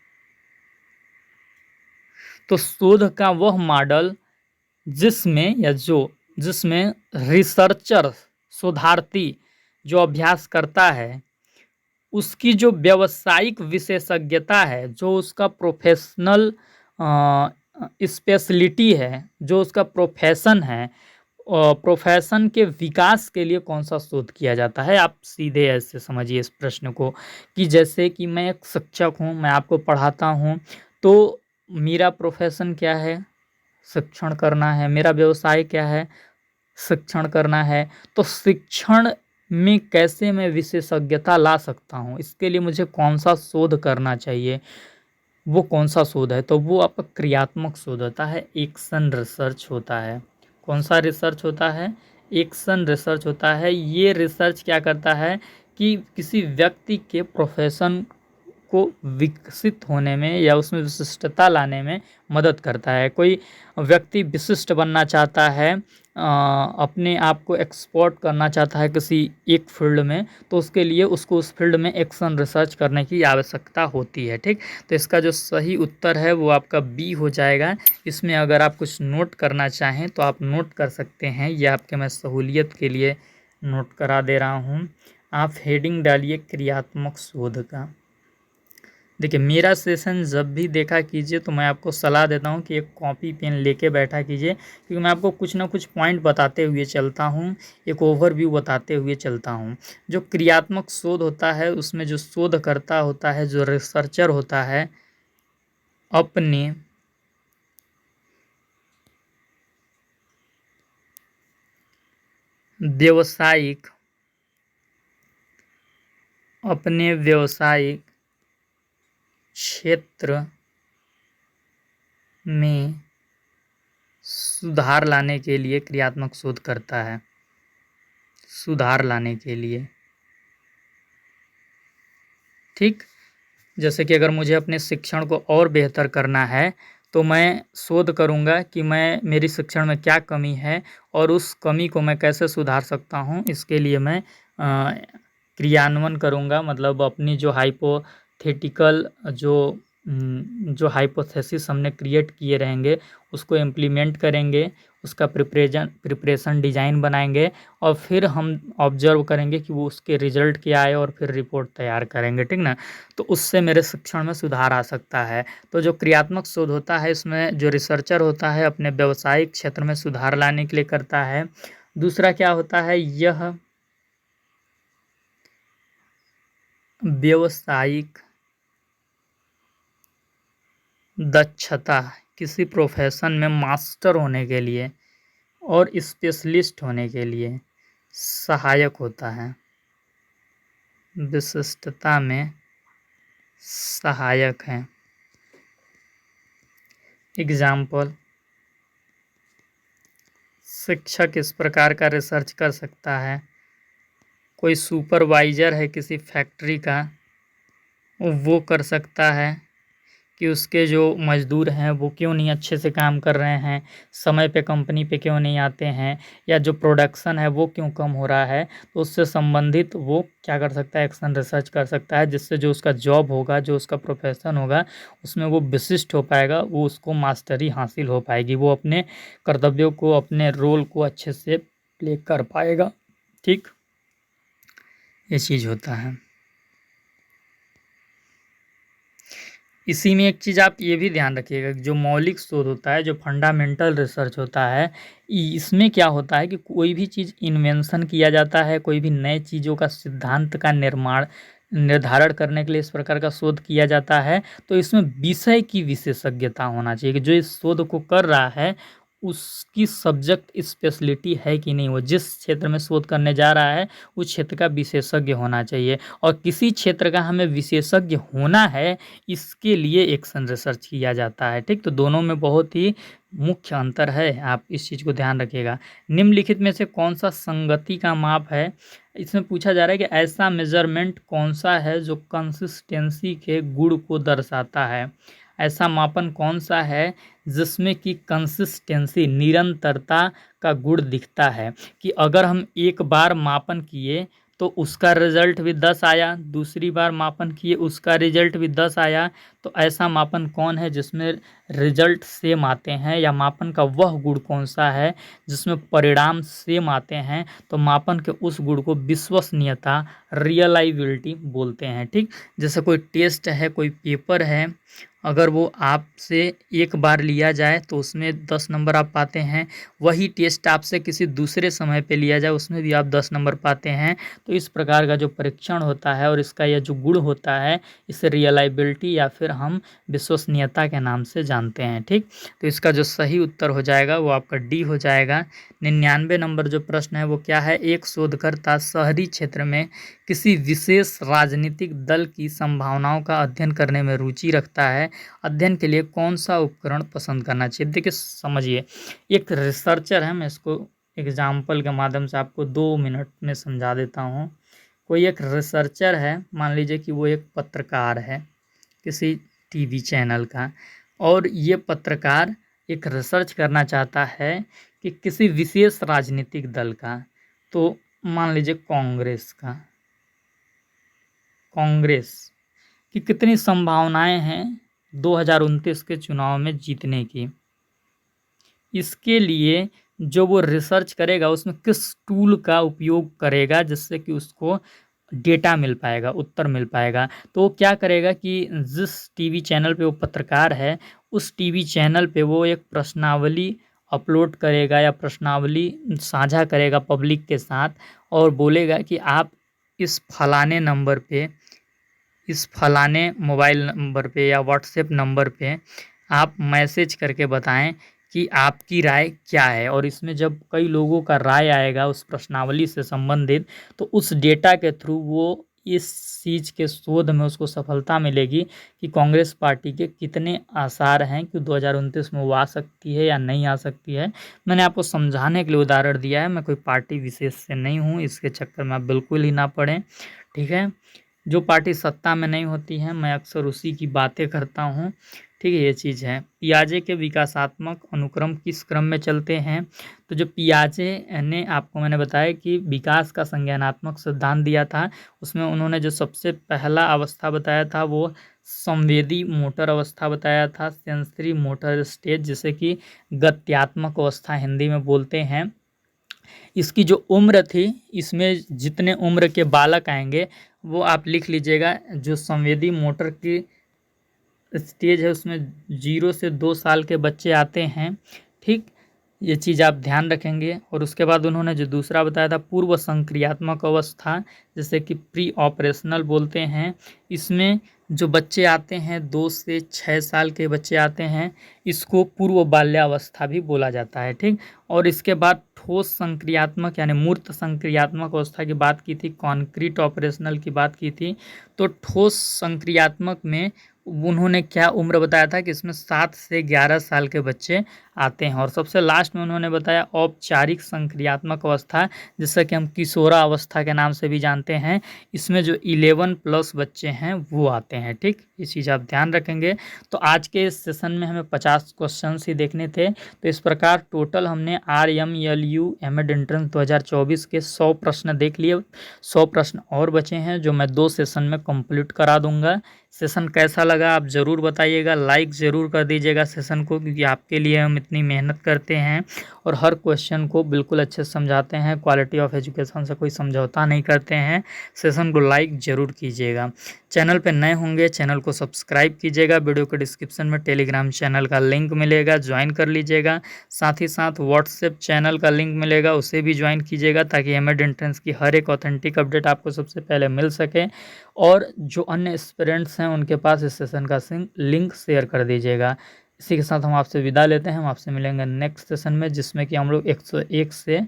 तो शोध का वह मॉडल जिसमें या जो जिसमें रिसर्चर, शोधार्थी जो अभ्यास करता है, उसकी जो व्यावसायिक विशेषज्ञता है, जो उसका प्रोफेशनल स्पेशलिटी है, जो उसका प्रोफेशन है, प्रोफेशन के विकास के लिए कौन सा शोध किया जाता है। आप सीधे ऐसे समझिए इस प्रश्न को कि जैसे कि मैं एक शिक्षक हूँ, मैं आपको पढ़ाता हूँ, तो मेरा प्रोफेशन क्या है, शिक्षण करना है। मेरा व्यवसाय क्या है, शिक्षण करना है। तो शिक्षण में कैसे मैं विशेषज्ञता ला सकता हूँ, इसके लिए मुझे कौन सा शोध करना चाहिए, वो कौन सा शोध है? तो वो आपका क्रियात्मक शोध होता है, एक्शन रिसर्च होता है। कौन सा रिसर्च होता है? एक्शन रिसर्च होता है। ये रिसर्च क्या करता है कि किसी व्यक्ति के प्रोफेशन को विकसित होने में या उसमें विशिष्टता लाने में मदद करता है। कोई व्यक्ति विशिष्ट बनना चाहता है, अपने आप को एक्सपोर्ट करना चाहता है किसी एक फील्ड में, तो उसके लिए उसको उस फील्ड में एक्शन रिसर्च करने की आवश्यकता होती है। ठीक, तो इसका जो सही उत्तर है वो आपका बी हो जाएगा। इसमें अगर आप कुछ नोट करना चाहें तो आप नोट कर सकते हैं, ये आपके मैं सहूलियत के लिए नोट करा दे रहा हूँ। आप हेडिंग डालिए क्रियात्मक शोध का। देखिए, मेरा सेशन जब भी देखा कीजिए तो मैं आपको सलाह देता हूँ कि एक कॉपी पेन लेके बैठा कीजिए, क्योंकि मैं आपको कुछ ना कुछ पॉइंट बताते हुए चलता हूँ, एक ओवरव्यू बताते हुए चलता हूँ। जो क्रियात्मक शोध होता है उसमें जो शोधकर्ता होता है, जो रिसर्चर होता है, अपने व्यावसायिक क्षेत्र में सुधार लाने के लिए क्रियात्मक शोध करता है, सुधार लाने के लिए। ठीक, जैसे कि अगर मुझे अपने शिक्षण को और बेहतर करना है तो मैं शोध करूँगा कि मेरी शिक्षण में क्या कमी है और उस कमी को मैं कैसे सुधार सकता हूँ। इसके लिए मैं क्रियान्वयन करूँगा, मतलब अपनी जो हाइपोथेटिकल जो हाइपोथेसिस हमने क्रिएट किए रहेंगे उसको इम्प्लीमेंट करेंगे, उसका प्रिपरेशन डिज़ाइन बनाएंगे और फिर हम ऑब्जर्व करेंगे कि वो उसके रिजल्ट क्या आए और फिर रिपोर्ट तैयार करेंगे, ठीक ना। तो उससे मेरे शिक्षण में सुधार आ सकता है। तो जो क्रियात्मक शोध होता है इसमें जो रिसर्चर होता है अपने व्यावसायिक क्षेत्र में सुधार लाने के लिए करता है। दूसरा क्या होता है, यह व्यावसायिक दक्षता किसी प्रोफेशन में मास्टर होने के लिए और स्पेशलिस्ट होने के लिए सहायक होता है, विशिष्टता में सहायक है। एग्जाम्पल, शिक्षक इस प्रकार का रिसर्च कर सकता है। कोई सुपरवाइजर है किसी फैक्ट्री का, वो कर सकता है कि उसके जो मज़दूर हैं वो क्यों नहीं अच्छे से काम कर रहे हैं, समय पे कंपनी पे क्यों नहीं आते हैं, या जो प्रोडक्शन है वो क्यों कम हो रहा है। तो उससे संबंधित वो क्या कर सकता है, एक्शन रिसर्च कर सकता है, जिससे जो उसका जॉब होगा, जो उसका प्रोफेशन होगा उसमें वो विशिष्ट हो पाएगा, वो उसको मास्टरी हासिल हो पाएगी, वो अपने कर्तव्यों को, अपने रोल को अच्छे से प्ले कर पाएगा। ठीक, ये चीज़ होता है। इसी में एक चीज़ आप ये भी ध्यान रखिएगा कि जो मौलिक शोध होता है, जो फंडामेंटल रिसर्च होता है, इसमें क्या होता है कि कोई भी चीज़ इन्वेंशन किया जाता है, कोई भी नए चीज़ों का सिद्धांत का निर्धारण करने के लिए इस प्रकार का शोध किया जाता है। तो इसमें विषय की विशेषज्ञता होना चाहिए कि जो इस शोध को कर रहा है उसकी सब्जेक्ट स्पेशलिटी है कि नहीं, वो जिस क्षेत्र में शोध करने जा रहा है उस क्षेत्र का विशेषज्ञ होना चाहिए। और किसी क्षेत्र का हमें विशेषज्ञ होना है, इसके लिए एक्शन रिसर्च किया जाता है। ठीक, तो दोनों में बहुत ही मुख्य अंतर है, आप इस चीज़ को ध्यान रखिएगा। निम्नलिखित में से कौन सा संगति का माप है। इसमें पूछा जा रहा है कि ऐसा मेजरमेंट कौन सा है जो कंसिस्टेंसी के गुण को दर्शाता है। ऐसा मापन कौन सा है जिसमें कि कंसिस्टेंसी, निरंतरता का गुण दिखता है, कि अगर हम एक बार मापन किए तो उसका रिजल्ट भी 10 आया, दूसरी बार मापन किए उसका रिजल्ट भी 10 आया। तो ऐसा मापन कौन है जिसमें रिजल्ट सेम आते हैं, या मापन का वह गुण कौन सा है जिसमें परिणाम सेम आते हैं। तो मापन के उस गुण को विश्वसनीयता, रियलाइबिलिटी बोलते हैं। ठीक, जैसे कोई टेस्ट है, कोई पेपर है, अगर वो आपसे एक बार लिया जाए तो उसमें 10 नंबर आप पाते हैं, वही टेस्ट आपसे किसी दूसरे समय पे लिया जाए उसमें भी आप 10 नंबर पाते हैं। तो इस प्रकार का जो परीक्षण होता है और इसका यह जो गुण होता है, इसे रियलाइबिलिटी या फिर हम विश्वसनीयता के नाम से जानते हैं। ठीक, तो इसका जो सही उत्तर हो जाएगा वो आपका डी हो जाएगा। 99 नंबर जो प्रश्न है वो क्या है, एक शोधकर्ता शहरी क्षेत्र में किसी विशेष राजनीतिक दल की संभावनाओं का अध्ययन करने में रुचि रखता है, अध्ययन के लिए कौन सा उपकरण पसंद करना चाहिए। देखिए समझिए, एक रिसर्चर है, मैं इसको एग्जाम्पल के माध्यम से आपको 2 मिनट में समझा देता हूँ। कोई एक रिसर्चर है, मान लीजिए कि वो एक पत्रकार है किसी टीवी चैनल का, और ये पत्रकार एक रिसर्च करना चाहता है कि किसी विशेष राजनीतिक दल का, तो मान लीजिए कांग्रेस की कितनी संभावनाएं हैं 2029 के चुनाव में जीतने की। इसके लिए जो वो रिसर्च करेगा उसमें किस टूल का उपयोग करेगा जिससे कि उसको डेटा मिल पाएगा, उत्तर मिल पाएगा। तो वो क्या करेगा कि जिस टीवी चैनल पे वो पत्रकार है उस टीवी चैनल पे वो एक प्रश्नावली अपलोड करेगा या प्रश्नावली साझा करेगा पब्लिक के साथ, और बोलेगा कि आप इस फलाने नंबर पे, इस फलाने मोबाइल नंबर पे या व्हाट्सएप नंबर पे आप मैसेज करके बताएं कि आपकी राय क्या है। और इसमें जब कई लोगों का राय आएगा उस प्रश्नावली से संबंधित, तो उस डेटा के थ्रू वो इस चीज़ के शोध में उसको सफलता मिलेगी कि कांग्रेस पार्टी के कितने आसार हैं कि 2029 में वो आ सकती है या नहीं आ सकती है। मैंने आपको समझाने के लिए उदाहरण दिया है, मैं कोई पार्टी विशेष से नहीं हूँ, इसके चक्कर में आप बिल्कुल ही ना पड़ें। ठीक है, जो पार्टी सत्ता में नहीं होती है मैं अक्सर उसी की बातें करता हूँ। ठीक है, ये चीज़ है। पियाजे के विकासात्मक अनुक्रम किस क्रम में चलते हैं? तो जो पियाजे ने आपको मैंने बताया कि विकास का संज्ञानात्मक सिद्धांत दिया था, उसमें उन्होंने जो सबसे पहला अवस्था बताया था वो संवेदी मोटर अवस्था बताया था, सेंसरी मोटर स्टेज, जिसे कि गत्यात्मक अवस्था हिंदी में बोलते हैं। इसकी जो उम्र थी, इसमें जितने उम्र के बालक आएंगे वो आप लिख लीजिएगा। जो संवेदी मोटर की स्टेज है उसमें 0 से 2 साल के बच्चे आते हैं। ठीक, ये चीज़ आप ध्यान रखेंगे। और उसके बाद उन्होंने जो दूसरा बताया था पूर्व संक्रियात्मक अवस्था, जैसे कि प्री ऑपरेशनल बोलते हैं, इसमें जो बच्चे आते हैं 2 से 6 साल के बच्चे आते हैं, इसको पूर्व बाल्यावस्था भी बोला जाता है। ठीक, और इसके बाद ठोस संक्रियात्मक यानी मूर्त संक्रियात्मक अवस्था की बात की थी, कॉन्क्रीट ऑपरेशनल की बात की थी। तो ठोस संक्रियात्मक में उन्होंने क्या उम्र बताया था कि इसमें 7 से 11 साल के बच्चे आते हैं। और सबसे लास्ट में उन्होंने बताया औपचारिक संक्रियात्मक अवस्था, जिससे कि हम किशोरा अवस्था के नाम से भी जानते हैं, इसमें जो 11+ बच्चे हैं वो आते हैं। ठीक, ये चीज़ आप ध्यान रखेंगे। तो आज के इस सेशन में हमें 50 क्वेश्चन ही देखने थे। तो इस प्रकार टोटल हमने RMLU एमएड एंट्रेंस 2024 के 100 प्रश्न देख लिए। 100 प्रश्न और बचे हैं जो मैं 2 सेशन में कंप्लीट करा दूंगा। सेशन कैसा लगा आप ज़रूर बताइएगा, लाइक ज़रूर कर दीजिएगा सेशन को, क्योंकि आपके लिए हम इतनी मेहनत करते हैं और हर क्वेश्चन को बिल्कुल अच्छे से समझाते हैं। क्वालिटी ऑफ एजुकेशन से कोई समझौता नहीं करते हैं। सेशन को लाइक ज़रूर कीजिएगा। चैनल पे नए होंगे चैनल को सब्सक्राइब कीजिएगा। वीडियो के डिस्क्रिप्शन में टेलीग्राम चैनल का लिंक मिलेगा, ज्वाइन कर लीजिएगा। साथ ही साथ व्हाट्सएप चैनल का लिंक मिलेगा, उसे भी ज्वाइन कीजिएगा, ताकि एमएड एंट्रेंस की हर एक ऑथेंटिक अपडेट आपको सबसे पहले मिल सके। और जो अन्य एस्पिरेंट्स हैं उनके पास इस सेशन का लिंक शेयर कर दीजिएगा। इसी के साथ हम आपसे विदा लेते हैं। हम आपसे मिलेंगे नेक्स्ट सेशन में, जिसमें कि हम लोग 101 से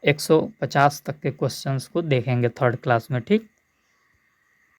150 तक के क्वेश्चंस को देखेंगे 3rd क्लास में। ठीक।